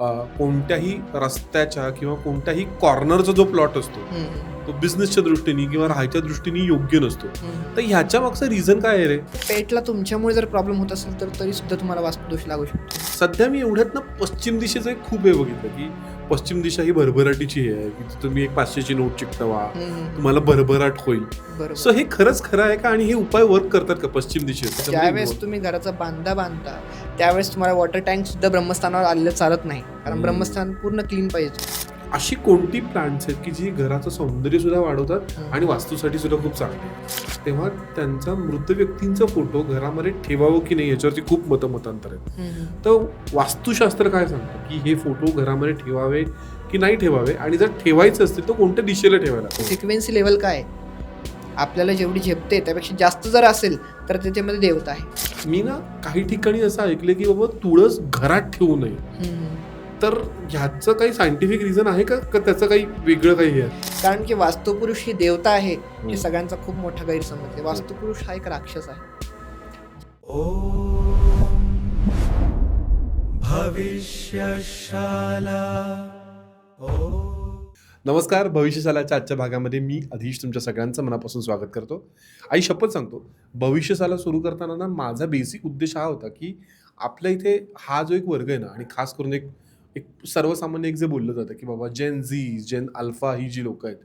कोणत्याही रस्त्याच्या किंवा कोणत्याही कॉर्नरचा जो प्लॉट असतो तो बिझनेसच्या दृष्टीने किंवा राहायच्या दृष्टीने योग्य नसतो. तर ह्याच्या मागचं रिझन काय आहे रे? पेटला तुमच्यामुळे जर प्रॉब्लेम होत असेल तर तरी सुद्धा तुम्हाला वास्तुदोष लागू शकतो. सध्या मी एवढ्यात ना पश्चिम दिशेचं एक खूप हे बघितलं की पश्चिम दिशा ही भरभराटीची आहे की तुम्ही एक 500ची नोट चिकटवा, तुम्हाला भरभराट होईल. बरोबर. सो हे खरंच खरं आहे का आणि हे उपाय वर्क करतात का पश्चिम दिशेत? ज्यावेळेस तुम्ही घराचा बांधता त्यावेळेस तुम्हाला वॉटर टँक सुद्धा ब्रह्मस्थानावर आलेलं चालत नाही, कारण ब्रह्मस्थान पूर्ण क्लीन पाहिजे. अशी कोणती प्लांट्स आहेत की जी घराचं सौंदर्य सुद्धा वाढवतात आणि वास्तूसाठी सुद्धा खूप चांगली आहेत? तेव्हा त्यांचा मृत व्यक्तींचा फोटो घरामध्ये ठेवावं की नाही याच्यावरती खूप मतांतर आहेत. तर वास्तुशास्त्र काय सांगतं की हे फोटो घरामध्ये ठेवावे की नाही ठेवावे, आणि जर ठेवायचे असतील तर कोणत्या दिशेला ठेवायला? फ्रिक्वेन्सी लेवल काय आपल्याला जेवढी झेपते त्यापेक्षा जास्त जर असेल तर त्याच्यामध्ये देवता आहे. मी ना काही ठिकाणी असं ऐकलं की बाबा तुळस घरात ठेवू नये. तर ह्याचं काही सायंटिफिक रिझन आहे का त्याचं काही वेगळं काही आहे? कारण की वास्तुपुरुष ही देवता आहे हे सगळ्यांचा खूप मोठा गैरसमज आहे. वास्तुपुरुष हा एक राक्षस आहे. नमस्कार, भविष्यशालाच्या आजच्या भागामध्ये मी अधीश तुमच्या सगळ्यांचं मनापासून स्वागत करतो. आई शपथ सांगतो, भविष्यशाला सुरू करताना ना माझा बेसिक उद्देश हा होता की आपल्या इथे हा जो एक वर्ग आहे ना, आणि खास करून एक एक सर्वसामान्य एक जे बोललं जातं की बाबा जेन झी, जेन अल्फा ही जी लोक आहेत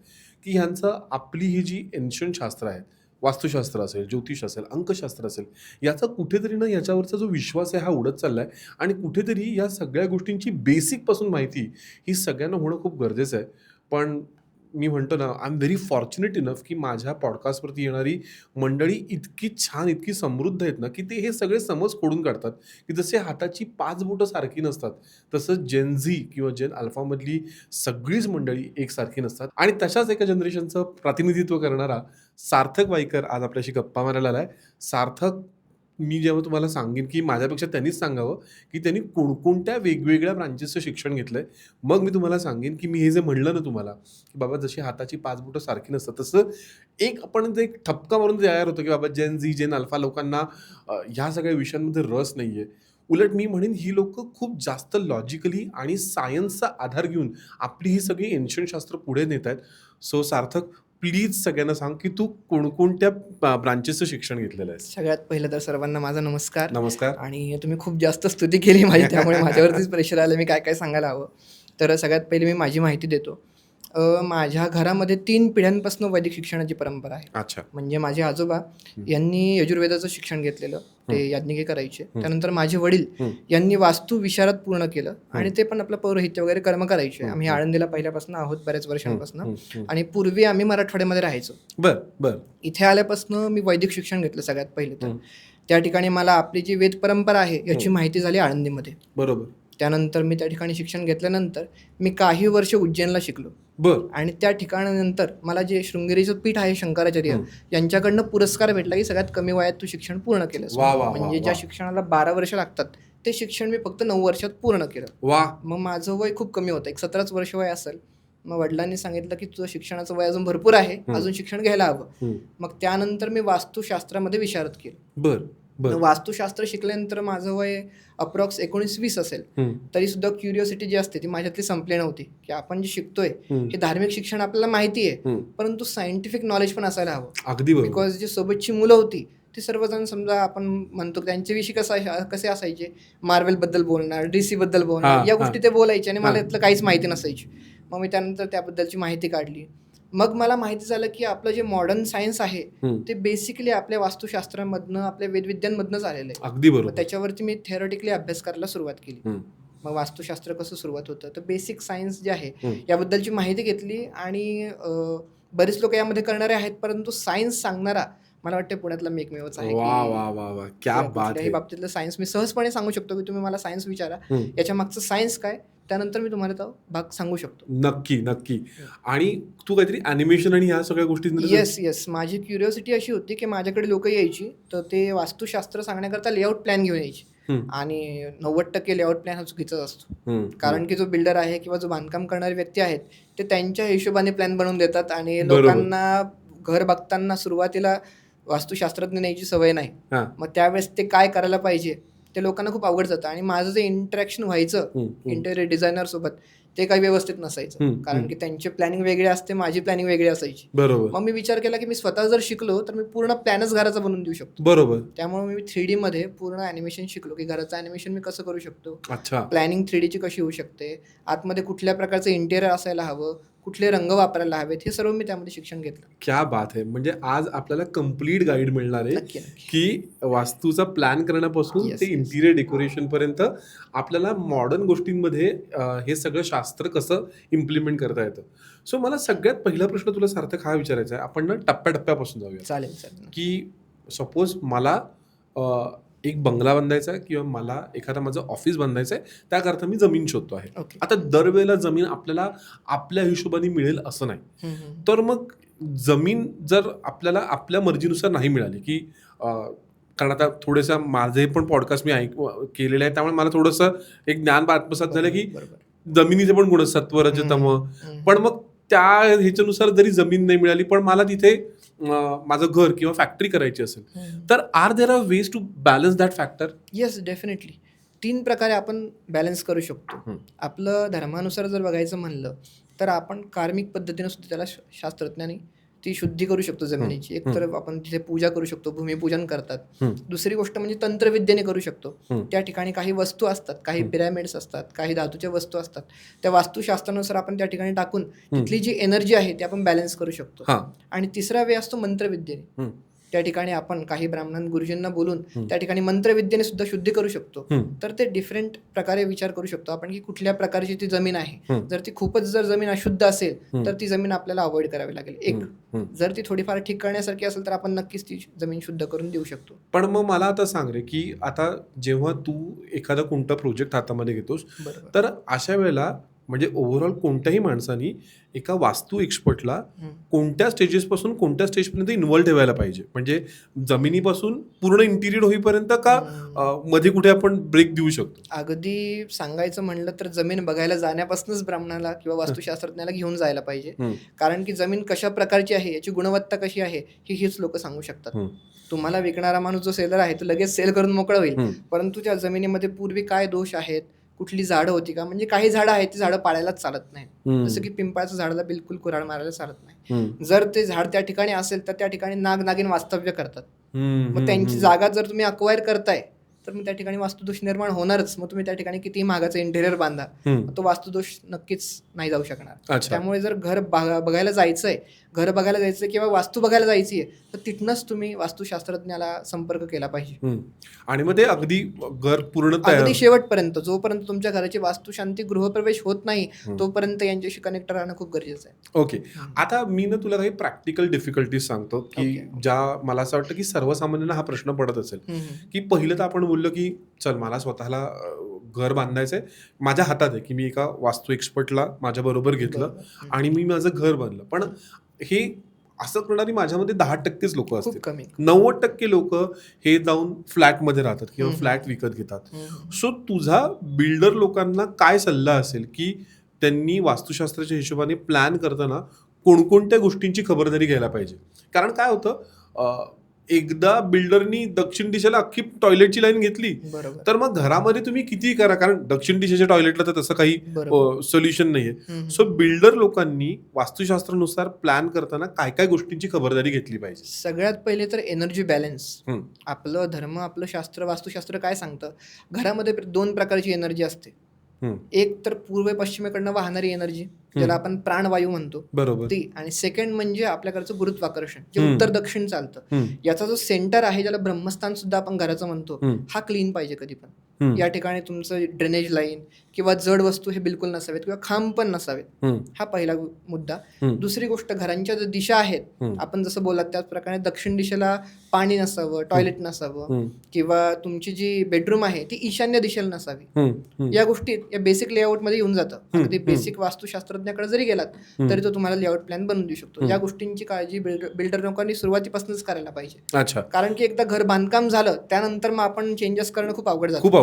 की ह्यांचं आपली ही जी एन्शंट शास्त्र आहेत, वास्तुशास्त्र असेल, ज्योतिष असेल, अंकशास्त्र असेल, याचा कुठेतरी ना याच्यावरचा जो विश्वास आहे हा उडत चाललाय. आणि कुठेतरी या सगळ्या गोष्टींची बेसिकपासून माहिती ही सगळ्यांना होणं खूप गरजेचं आहे. पण मी म्हणतो ना, I am very fortunate enough की माझ्या पॉडकास्टवरती येणारी मंडळी इतकी छान, इतकी समृद्ध आहेत ना की ते हे सगळे समज खोडून काढतात की जसे हाताची 5 बोटं सारखी नसतात तसं जेन झी किंवा जेन अल्फामधली सगळीच मंडळी एकसारखी नसतात. आणि तशाच एका जनरेशनचं प्रतिनिधित्व करणारा सार्थक वाईकर आज आपल्याशी गप्पा मारायला आलाय. सार्थक, मी जेव्हा तुम्हाला सांगेन की माझ्यापेक्षा त्यांनीच सांगावं की त्यांनी कोणकोणत्या वेगवेगळ्या ब्रांचेसचं शिक्षण घेतलंय, मग मी तुम्हाला सांगेन की मी हे जे म्हणलं ना तुम्हाला की बाबा जशी हाताची 5 बोटं सारखी नसतात, तसं एक आपण जे एक ठपका मारून तयार होतो की बाबा जेन झी, जेन अल्फा लोकांना ह्या सगळ्या विषयांमध्ये रस नाहीये. उलट मी म्हणेन ही लोक खूप जास्त लॉजिकली आणि सायन्सचा आधार घेऊन आपली ही सगळी एन्शंट शास्त्र पुढे नेत आहेत. सो सार्थक, प्लीज सगळ्यांना सांग की तू कोणकोणत्या ब्रांचेसचं शिक्षण घेतलेलं आहे? सगळ्यात पहिलं तर सर्वांना माझा नमस्कार. नमस्कार. आणि तुम्ही खूप जास्त स्तुती केली माझी, त्यामुळे माझ्यावरतीच प्रेशर आलं मी काय काय सांगायला हवं. तर सगळ्यात पहिले मी माझी माहिती देतो. माझ्या घरामध्ये 3 पिढ्यांपासून वैदिक शिक्षणाची परंपरा आहे. अच्छा. म्हणजे माझे आजोबा यांनी यजुर्वेदाचं शिक्षण घेतलेलं, ते याज्ञिके करायचे. त्यानंतर माझे वडील यांनी वास्तू विशारद पूर्ण केलं आणि ते पण आपलं पौरोहित्य वगैरे कर्म करायचे. आम्ही आळंदीला पहिल्यापासून आहोत बऱ्याच वर्षांपासून, आणि पूर्वी आम्ही मराठवाड्यामध्ये राहायचो. बर. इथे आल्यापासून मी वैदिक शिक्षण घेतलं सगळ्यात पहिले. तर त्या ठिकाणी मला आपली जी वेद परंपरा आहे याची माहिती झाली आळंदीमध्ये. बरोबर. त्यानंतर मी त्या ठिकाणी शिक्षण घेतल्यानंतर मी काही वर्ष उज्जैनला शिकलो. आणि त्या ठिकाणानंतर मला जे शृंगेरीचं पीठ आहे शंकराचार्य यांच्याकडनं पुरस्कार भेटला की सगळ्यात कमी वयात तू शिक्षण पूर्ण केलं. म्हणजे ज्या शिक्षणाला 12 वर्ष लागतात ते शिक्षण मी फक्त 9 वर्षात पूर्ण केलं. मग माझं वय खूप कमी होतं, एक 17च वर्ष वय असेल. मग वडिलांनी सांगितलं की तुझं शिक्षणाचं वय अजून भरपूर आहे, अजून शिक्षण घ्यायला हवं. मग त्यानंतर मी वास्तुशास्त्रामध्ये विशारद केलं. वास्तुशास्त्र शिकल्यानंतर माझं वय अप्रॉक्स 19-20 असेल, तरी सुद्धा क्युरिओसिटी जी असते ती माझ्यातली संपली नव्हती की आपण जे शिकतोय हे धार्मिक शिक्षण आपल्याला माहिती आहे, परंतु सायंटिफिक नॉलेज पण असायला हवं. अगदी बरोबर. बिकॉज जी सोबतची मुलं होती ती सर्वजण समजा आपण म्हणतो त्यांच्याविषयी कसे असायचे, मार्वेल बद्दल बोलणार, DC बद्दल बोलणार, या गोष्टी ते बोलायचे आणि मला यातलं काहीच माहिती नसायची. मग मी त्यानंतर त्याबद्दलची माहिती काढली. मग मला माहिती झालं की आपलं जे मॉडर्न सायन्स आहे ते बेसिकली आपल्या वास्तुशास्त्रामधनं, आपल्या वेदविद्यांमधनंच आलेलं आहे. अगदी बरोबर. त्याच्यावरती मी थेरॉटिकली अभ्यास करायला सुरुवात केली. मग वास्तुशास्त्र कसं सुरुवात होतं, तर बेसिक सायन्स जे आहे याबद्दलची माहिती घेतली. आणि बरेच लोक यामध्ये करणारे आहेत, परंतु सायन्स सांगणारा मला वाटतं पुण्यातला मेकमेवच आहे. कुठल्याही बाबतीतलं सायन्स मी सहजपणे सांगू शकतो की तुम्ही मला सायन्स विचारा, याच्या मागचं सायन्स काय, त्यानंतर मी तुम्हाला तो भाग सांगू शकतो. नक्की. आणि तू काहीतरी अॅनिमेशन आणि ह्या सगळ्या गोष्टी. येस. माझी क्युरिओसिटी अशी होती की माझ्याकडे लोक यायची तर ते वास्तुशास्त्र सांगण्याकरता लेआउट प्लॅन घेऊन यायची, आणि 90% लेआउट प्लॅन हा चुकीचाच असतो. कारण की जो बिल्डर आहे किंवा जो बांधकाम करणारे व्यक्ती आहेत ते त्यांच्या हिशोबाने प्लॅन बनवून देतात, आणि लोकांना घर बघताना सुरुवातीला वास्तुशास्त्रज्ञ न्यायची सवय नाही. मग त्यावेळेस ते काय करायला पाहिजे ते लोकांना खूप अवघड जातं आणि माझं जे इंटरॅक्शन व्हायचं इंटेरियर डिझायनर सोबत ते काही व्यवस्थित नसायचं, कारण की त्यांची प्लॅनिंग वेगळी असते, माझी प्लॅनिंग वेगळी असायची. बरोबर. मग मी विचार केला की मी स्वतः जर शिकलो तर मी पूर्ण प्लॅनच घराचा बनवून देऊ शकतो. बरोबर. त्यामुळे मी 3D मध्ये पूर्ण ॲनिमेशन शिकलो की घराचं ॲनिमेशन मी कसं करू शकतो, अच्छा. प्लॅनिंग 3D ची कशी होऊ शकते, आतमध्ये कुठल्या प्रकारचं इंटेरियर असायला हवं, कुठले रंग वापरायला हवेत, हे सर्व मी त्यामध्ये शिक्षण घेतलं. क्या बात आहे. म्हणजे आज आपल्याला कम्प्लीट गाईड मिळणार आहे नक्की नक्की. की वास्तूचा प्लॅन करण्यापासून Yes, ते yes. इंटिरियर डेकोरेशन पर्यंत आपल्याला मॉडर्न गोष्टींमध्ये हे सगळं शास्त्र कसं इम्प्लिमेंट करता येतं. सो मला सगळ्यात पहिला प्रश्न तुला सार्थक हा विचारायचा आहे. आपण ना टप्प्याटप्प्यापासून जाऊया चालेल चालेल. की सपोज मला एक बंगला बांधायचा आहे किंवा मला एखादा माझं ऑफिस बांधायचं आहे, त्याकरता मी जमीन शोधतो आहे. ओके. आता दरवेळेला जमीन आपल्याला आपल्या हिशोबाने मिळेल असं नाही. तर मग जमीन जर आपल्याला आपल्या मर्जीनुसार नाही मिळाली की कारण आता थोडंसं माझे पण पॉडकास्ट मी केलेले आहे, त्यामुळे मला थोडंसं एक ज्ञान आत्मसात झालं की जमिनीचे पण गुण सत्व रजतम. पण मग त्या ह्याच्यानुसार जरी जमीन नाही मिळाली पण मला तिथे माझं घर किंवा फॅक्टरी करायची असेल, तर are there are ways to balance that factor? Yes, definitely. 3 प्रकारे आपण बॅलन्स करू शकतो. आपलं धर्मानुसार जर बघायचं म्हणलं तर आपण कार्मिक पद्धतीने सुद्धा त्याला शास्त्रज्ञांनी ती शुद्धी करू शकतो जमिनीची. एक तर आपण तिथे पूजा करू शकतो, भूमिपूजन करतात. दुसरी गोष्ट म्हणजे तंत्रविद्येने करू शकतो. त्या ठिकाणी काही वस्तू असतात, काही पिरॅमिड्स असतात, काही धातूच्या वस्तू असतात, त्या वास्तुशास्त्रानुसार आपण त्या ठिकाणी टाकून तिथली जी एनर्जी आहे ती आपण बॅलन्स करू शकतो. आणि तिसरा वे असतो मंत्रविद्येने. त्या ठिकाणी आपण काही ब्राह्मण गुरुजींना बोलून त्या ठिकाणी मंत्रविद्येने सुद्धा शुद्धी करू शकतो. तर ते डिफरंट प्रकारे विचार करू शकतो आपण की कुठल्या प्रकारची ती जमीन आहे. जर ती खूपच जर जमीन अशुद्ध असेल तर ती जमीन आपल्याला अवॉइड करावी लागेल. एक जर ती थोडीफार ठीक करण्यासारखी असेल तर आपण नक्कीच ती जमीन शुद्ध करून देऊ शकतो. पण मग मला आता सांग रे की आता जेव्हा तू एखादा कोणता प्रोजेक्ट हातामध्ये घेतोस, तर अशा वेळेला म्हणजे ओव्हरऑल कोणत्याही माणसानी एका वास्तू एक्सपर्टला कोणत्या स्टेजेस पासून कोणत्या स्टेजपर्यंत इन्व्हॉल्व ठेवायला पाहिजे? म्हणजे जमिनीपासून पूर्ण इंटिरियर होईपर्यंत का मध्ये कुठे आपण ब्रेक देऊ शकतो? अगदी सांगायचं म्हणलं तर जमीन बघायला जाण्यापासूनच ब्राह्मणाला किंवा वास्तुशास्त्रज्ञाला घेऊन जायला पाहिजे. कारण की जमीन कशा प्रकारची आहे, याची गुणवत्ता कशी आहे, हीच लोक सांगू शकतात. तुम्हाला विकणारा माणूस जो सेलर आहे तो लगेच सेल करून मोकळा होईल, परंतु त्या जमिनीमध्ये पूर्वी काय दोष आहेत, कुठली झाडं होती का, म्हणजे काही झाडं आहेत ती झाडं पाळायलाच चालत नाही. जसं की पिंपळाचं झाडाला बिलकुल कुऱ्हाड मारायला चालत नाही. जर ते झाड त्या ठिकाणी असेल तर त्या ठिकाणी नाग नागिन वास्तव्य करतात. मग त्यांची जागा जर तुम्ही अक्वायर करताय तर मग त्या ठिकाणी वास्तुदोष निर्माण होणारच. मग तुम्ही त्या ठिकाणी किती महागाचं इंटेरियर बांधा, तो वास्तुदोष नक्कीच नाही जाऊ शकणार. त्यामुळे जर घर बघायला जायचंय किंवा वास्तू बघायला जायची आहे तर तिथनंच तुम्ही वास्तुशास्त्रज्ञाला संपर्क केला पाहिजे. आणि मग ते अगदी घर पूर्ण अगदी शेवटपर्यंत, जोपर्यंत तुमच्या घराची वास्तुशांती गृहप्रवेश होत नाही तोपर्यंत यांच्याशी कनेक्ट राहणं खूप गरजेचं आहे. ओके. आता मी ना तुला काही प्रॅक्टिकल डिफिकल्टीज सांगतो की ज्या मला असं वाटतं की सर्वसामान्यांना हा प्रश्न पडत असेल. की पहिलं तर आपण बोललो की चल मला स्वतःला घर बांधायचंय, माझ्या हातात आहे की मी एका वास्तू एक्सपर्टला माझ्या बरोबर घेतलं आणि मी माझं घर बांधलं. पण हे असं करणारी माझ्यामध्ये 10%च लोक असतील. 90% लोक हे जाऊन फ्लॅटमध्ये राहतात किंवा फ्लॅट विकत घेतात. सो तुझा बिल्डर लोकांना काय सल्ला असेल की त्यांनी वास्तुशास्त्राच्या हिशोबाने प्लॅन करताना कोणकोणत्या गोष्टींची खबरदारी घ्यायला पाहिजे? कारण काय होतं, एकदा बिल्डरनी दक्षिण दिशेला अख्खी टॉयलेटची लाईन घेतली तर मग घरामध्ये तुम्ही कितीही करा, कारण दक्षिण दिशेच्या टॉयलेटला तर तसं काही सोल्युशन नाहीये. सो बिल्डर लोकांनी वास्तुशास्त्रानुसार प्लॅन करताना काय काय गोष्टींची खबरदारी घेतली पाहिजे? सगळ्यात पहिले तर एनर्जी बॅलन्स. आपलं धर्म, आपलं शास्त्र, वास्तुशास्त्र काय सांगतं, घरामध्ये 2 प्रकारची एनर्जी असते. एक तर पूर्व पश्चिमेकडनं वाहणारी एनर्जी ज्याला आपण प्राणवायू म्हणतो, बरोबर ती. आणि सेकंड म्हणजे आपल्याकडचं गुरुत्वाकर्षण जे उत्तर दक्षिण चालतं. याचा जो सेंटर आहे ज्याला ब्रह्मस्थान सुद्धा आपण घराचं म्हणतो, हा क्लीन पाहिजे कधी पण. या ठिकाणी तुमचं ड्रेनेज लाईन किंवा जड वस्तू हे बिलकुल नसावेत किंवा खांब पण नसावेत. हा पहिला मुद्दा. दुसरी गोष्ट, घरांच्या ज्या दिशा आहेत आपण जसं बोललात त्याच प्रकारे दक्षिण दिशेला पाणी नसावं, टॉयलेट नसावं, किंवा तुमची जी बेडरूम आहे ती ईशान्य दिशेला नसावी. या गोष्टी या बेसिक लेआउट मध्ये येऊन जातं. अगदी बेसिक वास्तुशास्त्रज्ञाकडे जरी गेलात तरी तो तुम्हाला लेआउट प्लॅन बनवून देऊ शकतो. या गोष्टींची काळजी बिल्डर लोकांनी सुरुवातीपासूनच करायला पाहिजे. कारण की एकदा घर बांधकाम झालं त्यानंतर मग आपण चेंजेस करणं खूप अवघड जातं.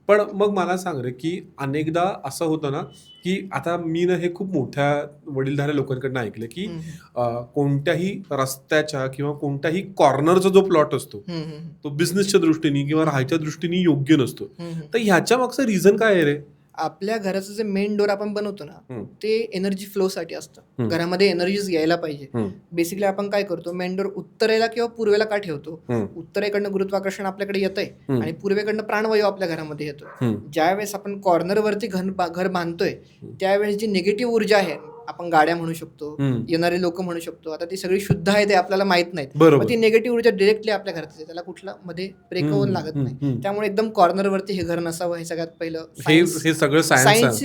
पण मग मला सांग रे, की अनेकदा असं होतं ना, की आता मी ना हे खूप मोठ्या वडीलधाऱ्या लोकांकडनं ऐकलं, की हम्म, कोणत्याही रस्त्याच्या किंवा कोणत्याही कॉर्नरचा जो प्लॉट असतो, हम्म, हम्म, तो बिझनेसच्या दृष्टीने किंवा राहायच्या दृष्टीने योग्य नसतो. हम्म. तर ह्याच्या मागचं रिझन काय आहे रे? आपल्या घराचं जे मेन डोर आपण बनवतो ना, हम्म. ते एनर्जी फ्लो साठी असतं. हम्म. घरामध्ये एनर्जीज यायला पाहिजे. हम्म. बेसिकली आपण काय करतो, मेन डोर उत्तरेला किंवा पूर्वेला का ठेवतो? हम्म. उत्तरेकडनं गुरुत्वाकर्षण आपल्याकडे येतंय हम्म. आणि पूर्वेकडनं प्राणवायू आपल्या घरामध्ये येतोय. हम्म. ज्यावेळेस आपण कॉर्नरवरती घर बांधतोय त्यावेळेस जी निगेटिव्ह ऊर्जा आहे, आपण गाड्या म्हणू शकतो, हम्म. येणारे लोक म्हणू शकतो, आता ती सगळी शुद्ध आहे ते आपल्याला माहित नाहीत. बरोबर. मग ती निगेटिव्ह ऊर्जा डिरेक्टली आपल्या घरात येते, त्याला कुठला मध्ये ब्रेक होऊन लागत नाही. त्यामुळे एकदम कॉर्नरवरती हे घर नसावं, हे सगळ्यात पहिलं हे सगळं सायन्स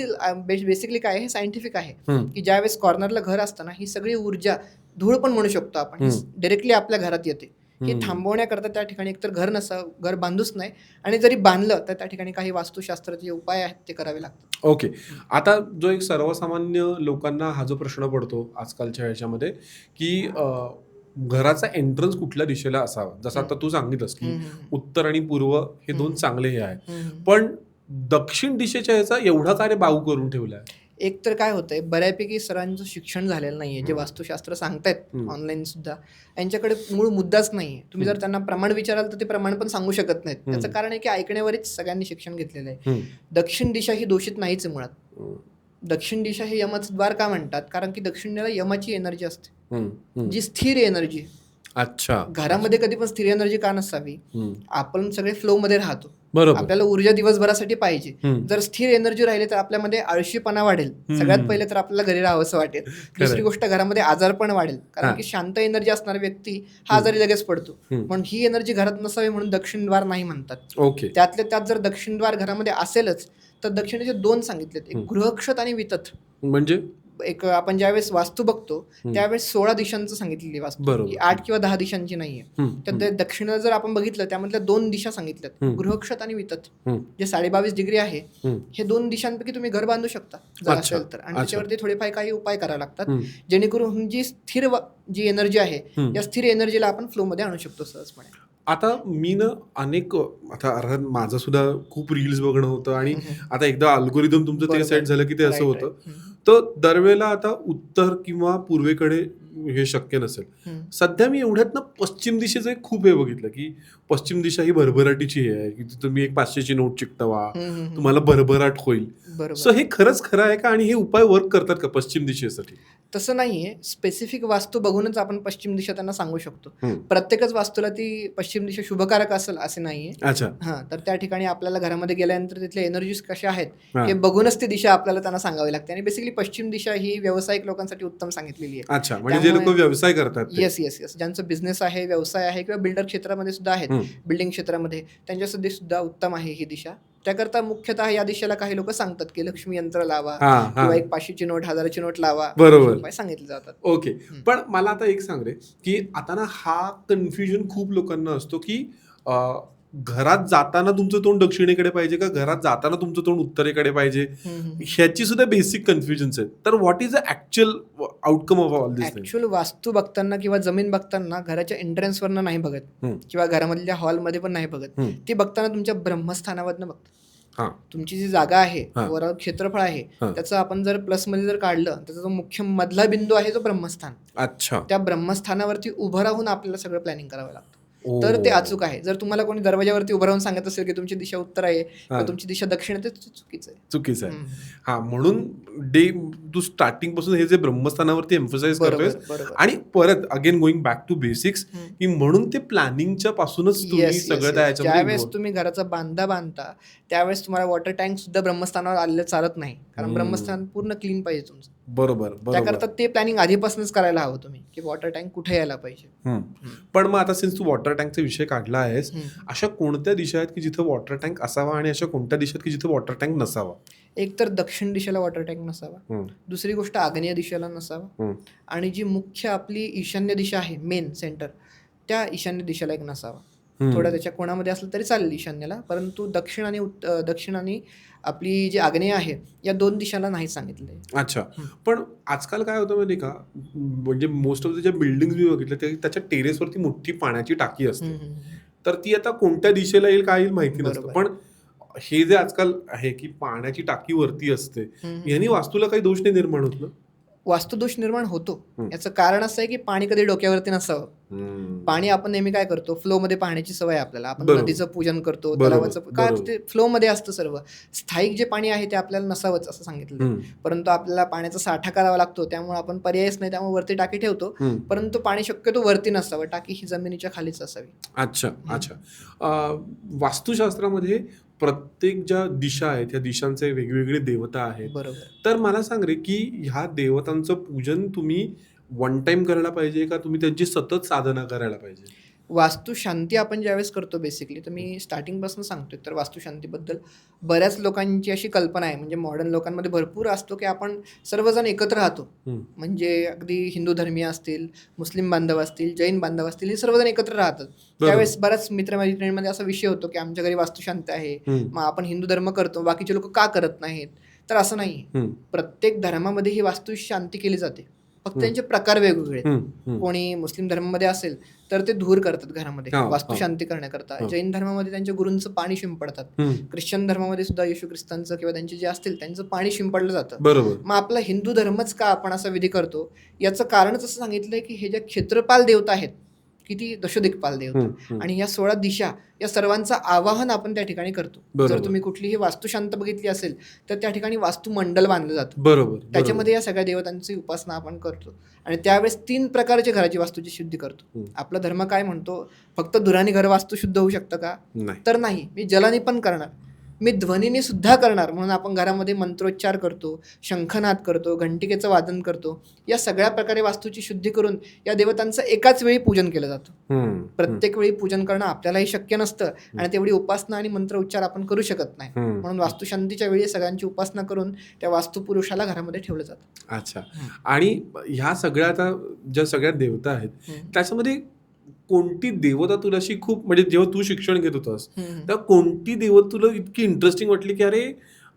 बेसिकली काय आहे, सायंटिफिक आहे. की ज्यावेळेस कॉर्नरला घर असतं ना, ही सगळी ऊर्जा, धूळ पण म्हणू शकतो आपण, डायरेक्टली आपल्या घरात येते. हे थांबवण्याकरता त्या ठिकाणी एकतर घर नसावं, घर बांधूच नाही, आणि जरी बांधलं तर त्या ठिकाणी काही वास्तुशास्त्राचे उपाय आहेत ते करावे लागतात. ओके. आता जो एक सर्वसामान्य लोकांना हा जो प्रश्न पडतो आजकालच्या ह्याच्यामध्ये, की घराचा एंट्रन्स कुठल्या दिशेला असावा, जसं आता तू सांगितलंस की उत्तर आणि पूर्व हे दोन चांगले हे आहेत, पण दक्षिण दिशेच्या ह्याचा एवढा कार्य बाऊ करून ठेवलाय. एक तर काय होतंय, बऱ्यापैकी सरांचं शिक्षण झालेलं नाहीये, जे वास्तुशास्त्र सांगतायत ऑनलाईन सुद्धा, यांच्याकडे मूळ मुद्दाच नाहीये. तुम्ही जर त्यांना प्रमाण विचाराल तर ते प्रमाण पण सांगू शकत नाहीत. त्याचं कारण आहे की ऐकण्यावरच सगळ्यांनी शिक्षण घेतलेलं आहे. दक्षिण दिशा ही दोषित नाहीच आहे मुळात. दक्षिण दिशा हे यमाचं द्वार का म्हणतात? कारण की दक्षिणेला यमाची एनर्जी असते, जी स्थिर एनर्जी. अच्छा. घरामध्ये कधी पण स्थिर एनर्जी का नसावी? आपण सगळे फ्लो मध्ये राहतो, बरोबर. आपल्याला ऊर्जा दिवसभरासाठी पाहिजे. जर स्थिर एनर्जी राहिली तर आपल्यामध्ये आळशीपणा वाढेल. सगळ्यात पहिले तर आपल्याला घरी राहावंसं वाटेल. दुसरी गोष्ट, घरामध्ये आजारपण वाढेल, कारण की शांत एनर्जी असणारा व्यक्ती हा आजारी लगेच पडतो. म्हणून ही एनर्जी घरात नसावी म्हणून दक्षिण द्वार नाही म्हणतात. ओके. त्यातल्या त्यात जर दक्षिण द्वार घरामध्ये असेलच तर दक्षिणेचे दोन सांगितलेत, एक गृहक्षत आणि वितथ. म्हणजे एक आपण ज्यावेळेस वास्तू बघतो त्यावेळेस 16 दिशांचं सांगितलेली वास्तू, 8 किंवा 10 दिशांची नाहीये. तर दक्षिणेला जर आपण बघितलं त्यामधल्या 2 दिशा सांगितल्यात, गृहक्षत आणि वितथ, जे 22.5 डिग्री आहे. हे 2 दिशांपैकी तुम्ही घर बांधू शकता जर असेल तर, आणि त्याच्यावरती थोडेफार काही उपाय करावे लागतात, जेणेकरून जी स्थिर जी एनर्जी आहे या स्थिर एनर्जीला आपण फ्लो मध्ये आणू शकतो सहजपणे. आता मी ना आता अर्थात माझं सुद्धा खूप रील्स बघणं होतं, आणि आता एकदा अल्गोरिदम तुमचं ते सेट झालं की ते असं होतं. तर दरवेळेला आता उत्तर किंवा पूर्वेकडे हे शक्य नसेल. सध्या मी एवढ्यात ना पश्चिम दिशेचं एक खूप हे बघितलं, की पश्चिम दिशा ही भरभराटीची आहे, की तुम्ही एक 500ची नोट चिकटवा, तुम्हाला भरभराट होईल. सो हे खरंच खरं आहे का, आणि हे उपाय वर्क करतात का पश्चिम दिशेसाठी? तसं नाहीये, स्पेसिफिक वास्तू बघूनच आपण पश्चिम दिशा त्यांना सांगू शकतो. प्रत्येकच वास्तूला ती पश्चिम दिशा शुभकारक असेल असे नाहीये. अच्छा. तर त्या ठिकाणी आपल्याला घरामध्ये गेल्यानंतर तिथल्या एनर्जीज कशा आहेत हे बघूनच ती दिशा आपल्याला त्यांना सांगावी लागते. आणि बेसिकली पश्चिम दिशा ही व्यावसायिक लोकांसाठी उत्तम सांगितलेली आहे. अच्छा, म्हणजे जे लोक व्यवसाय करतात. येस, ज्यांचं बिझनेस आहे, व्यवसाय आहे, किंवा बिल्डर क्षेत्रामध्ये सुद्धा आहेत, बिल्डिंग क्षेत्रामध्ये, त्यांच्यासाठी सुद्धा उत्तम आहे ही दिशा. त्याकरता मुख्यतः या दिशेला काही लोक सांगतात की लक्ष्मी यंत्र लावा, किंवा एक 500ची नोट, 1000ची नोट लावा, बरोबर, सांगितले जातात. ओके. पण मला आता एक सांग रे, की आता ना हा कन्फ्युजन खूप लोकांना असतो, की घरात जाताना तुमचं तोंड दक्षिणेकडे पाहिजे का घरात जाताना तुमचं तोंड उत्तरेकडे पाहिजे, ह्याची सुद्धा बेसिक कन्फ्युजन्स आहेत. तर what is the actual outcome of all this? Actual वास्तू बघताना किंवा जमीन बघताना घराच्या एंट्रन्स वरनं नाही बघत, किंवा घरामधल्या हॉलमध्ये पण नाही बघत, ती बघताना तुमच्या ब्रह्मस्थानावरनं बघतात. तुमची जी जागा आहे, ओव्हरऑल क्षेत्रफळ आहे, त्याचं आपण जर प्लस मध्ये जर काढलं, त्याचा जो मुख्य मधला बिंदू आहे तो ब्रह्मस्थान. अच्छा. त्या ब्रह्मस्थानावरती उभं राहून आपल्याला सगळं प्लॅनिंग करावं लागतं, तर ते अचूक आहे. जर तुम्हाला कोणी दरवाजावरती उभं राहून सांगत असेल की तुमची दिशा उत्तर आहे किंवा तुमची दिशा दक्षिण आहे, ते चुकीचं आहे. हा, म्हणून तू स्टार्टिंग पासून हे जे ब्रह्मस्थानावरती एम्फसाइज करतोय, आणि परत again going back to basics, की म्हणून ते प्लॅनिंगच्या पासूनच तुम्ही सगळं त्याच्यामध्ये. ज्यावेळेस तुम्ही घराचा बांधता त्यावेळेस तुम्हाला वॉटर टँक सुद्धा ब्रह्मस्थानावर आलेलं चालत नाही, कारण ब्रह्मस्थान पूर्ण क्लीन पाहिजे तुमचं. बरोबर. त्याकरता ते प्लॅनिंग आधीपासूनच करायला हवं तुम्ही, की वॉटर टँक कुठे यायला पाहिजे. पण मग आता सिन्स तू वॉटर टँकचा विषय काढला आहेस, अशा कोणत्या दिशा आहेत की जिथे वॉटर टँक असावा, आणि अशा कोणत्या दिशा आहेत की जिथे वॉटर टँक नसावा? एक तर दक्षिण दिशेला वॉटर टँक नसावा, दुसरी गोष्ट आग्नेय दिशेला नसावा, आणि जी मुख्य आपली ईशान्य दिशा आहे, मेन सेंटर, त्या ईशान्य दिशेला एक नसावा. थोडा त्याच्या कोणामध्ये असलं तरी चालेल ईशान्येला, परंतु दक्षिण आणि आपली जी आग्नेय आहे या 2 दिशाला नाही सांगितलंय. अच्छा. पण आजकाल काय होतं माहिती का, म्हणजे मोस्ट ऑफ द ज्या बिल्डिंग मी बघितल्या त्याच्या टेरेसवरती मोठी पाण्याची टाकी असते, तर ती आता कोणत्या दिशेला येईल काय येईल माहिती नसतं. पण हे जे आजकाल आहे की पाण्याची टाकी वरती असते, यांनी वास्तूला काही दोष नाही निर्माण होत ना? वास्तुदोष निर्माण होतो. याचं कारण असं आहे की पाणी कधी डोक्यावरती नसावं. पाणी आपण नेहमी काय करतो, फ्लो मध्ये पाहण्याची सवय आहे आपल्याला. आपण बरोबर. नदीचं पूजन करतो, बरोबर, तलावाचं काय बरोबर. ते फ्लो मध्ये असतं सर्व. स्थायिक जे पाणी आहे ते आपल्याला नसावंच असं सांगितलं. परंतु आपल्याला पाण्याचा साठा करावा लागतो, त्यामुळे आपण पर्यायच नाही, त्यामुळे वरती टाकी ठेवतो. परंतु पाणी शक्यतो वरती नसावं, टाकी ही जमिनीच्या खालीच असावी. अच्छा अच्छा. वास्तुशास्त्रामध्ये प्रत्येक ज्या दिशा आहेत, ह्या दिशांचे वेगवेगळे देवता आहेत. बरोबर. तर मला सांग रे, की ह्या देवतांचं पूजन तुम्ही वन टाइम करायला पाहिजे का तुम्ही त्यांची सतत साधना करायला पाहिजे? वास्तुशांती आपण ज्यावेळेस करतो बेसिकली, तर मी स्टार्टिंगपासून सांगतोय, तर वास्तुशांतीबद्दल बऱ्याच लोकांची अशी कल्पना आहे, म्हणजे मॉडर्न लोकांमध्ये भरपूर असतो की आपण सर्वजण एकत्र राहतो. म्हणजे अगदी हिंदू धर्मीय असतील, मुस्लिम बांधव असतील, जैन बांधव असतील, हे सर्वजण एकत्र राहतात. त्यावेळेस बऱ्याच मित्रमैत्रिणींमध्ये असा विषय होतो की आमच्या घरी वास्तुशांती आहे, मग आपण हिंदू धर्म करतो, बाकीचे लोक का करत नाहीत? तर असं नाही. प्रत्येक धर्मामध्ये ही वास्तुशांती केली जाते, फक्त त्यांचे प्रकार वेगवेगळे. कोणी मुस्लिम धर्मामध्ये असेल तर ते धूर करतात घरामध्ये वास्तुशांती करण्याकरता. जैन धर्मामध्ये त्यांच्या गुरूंचं पाणी शिंपडतात. ख्रिश्चन धर्मामध्ये सुद्धा येशू ख्रिस्तांचं किंवा त्यांचे जे असतील त्यांचं पाणी शिंपडलं जातं. बरोबर. मग आपला हिंदू धर्मच का आपण असा विधी करतो? याचं कारणच असं सांगितलंय की हे ज्या क्षेत्रपाल देवता आहेत, किती दशदिक्पाल देवता, आणि या 16 दिशा, या सर्वांचं आवाहन आपण त्या ठिकाणी करतो. जर तुम्ही कुठलीही वास्तुशांत बघितली असेल तर त्या ठिकाणी वास्तुमंडल बांधलं जातं. बरोबर. त्याच्यामध्ये या सगळ्या देवतांची उपासना आपण करतो. आणि त्यावेळेस 3 प्रकारच्या घराची वास्तूची शुद्धी करतो. आपला धर्म काय म्हणतो, फक्त धुराने घर वास्तू शुद्ध होऊ शकतं का? तर नाही. मी जलाने पण करणार, मी ध्वनीने सुद्धा करणार. म्हणून आपण घरामध्ये मंत्रोच्चार करतो, शंखनाद करतो, घंटिकेचं वादन करतो. या सगळ्या प्रकारे वास्तूची शुद्धी करून या देवतांचं एकाच वेळी पूजन केलं जातं. प्रत्येक वेळी पूजन करणं आपल्यालाही शक्य नसतं आणि तेवढी उपासना आणि मंत्र उच्चार आपण करू शकत नाही. म्हणून वास्तुशांतीच्या वेळी सगळ्यांची उपासना करून त्या वास्तुपुरुषाला घरामध्ये ठेवलं जातं. अच्छा. आणि ह्या सगळ्या आता ज्या सगळ्या देवता आहेत त्याच्यामध्ये कोणती देवता तुला अशी खूप, म्हणजे जेव्हा तू शिक्षण घेत होतास तेव्हा कोणती देवता तुला इतकी इंटरेस्टिंग वाटली की अरे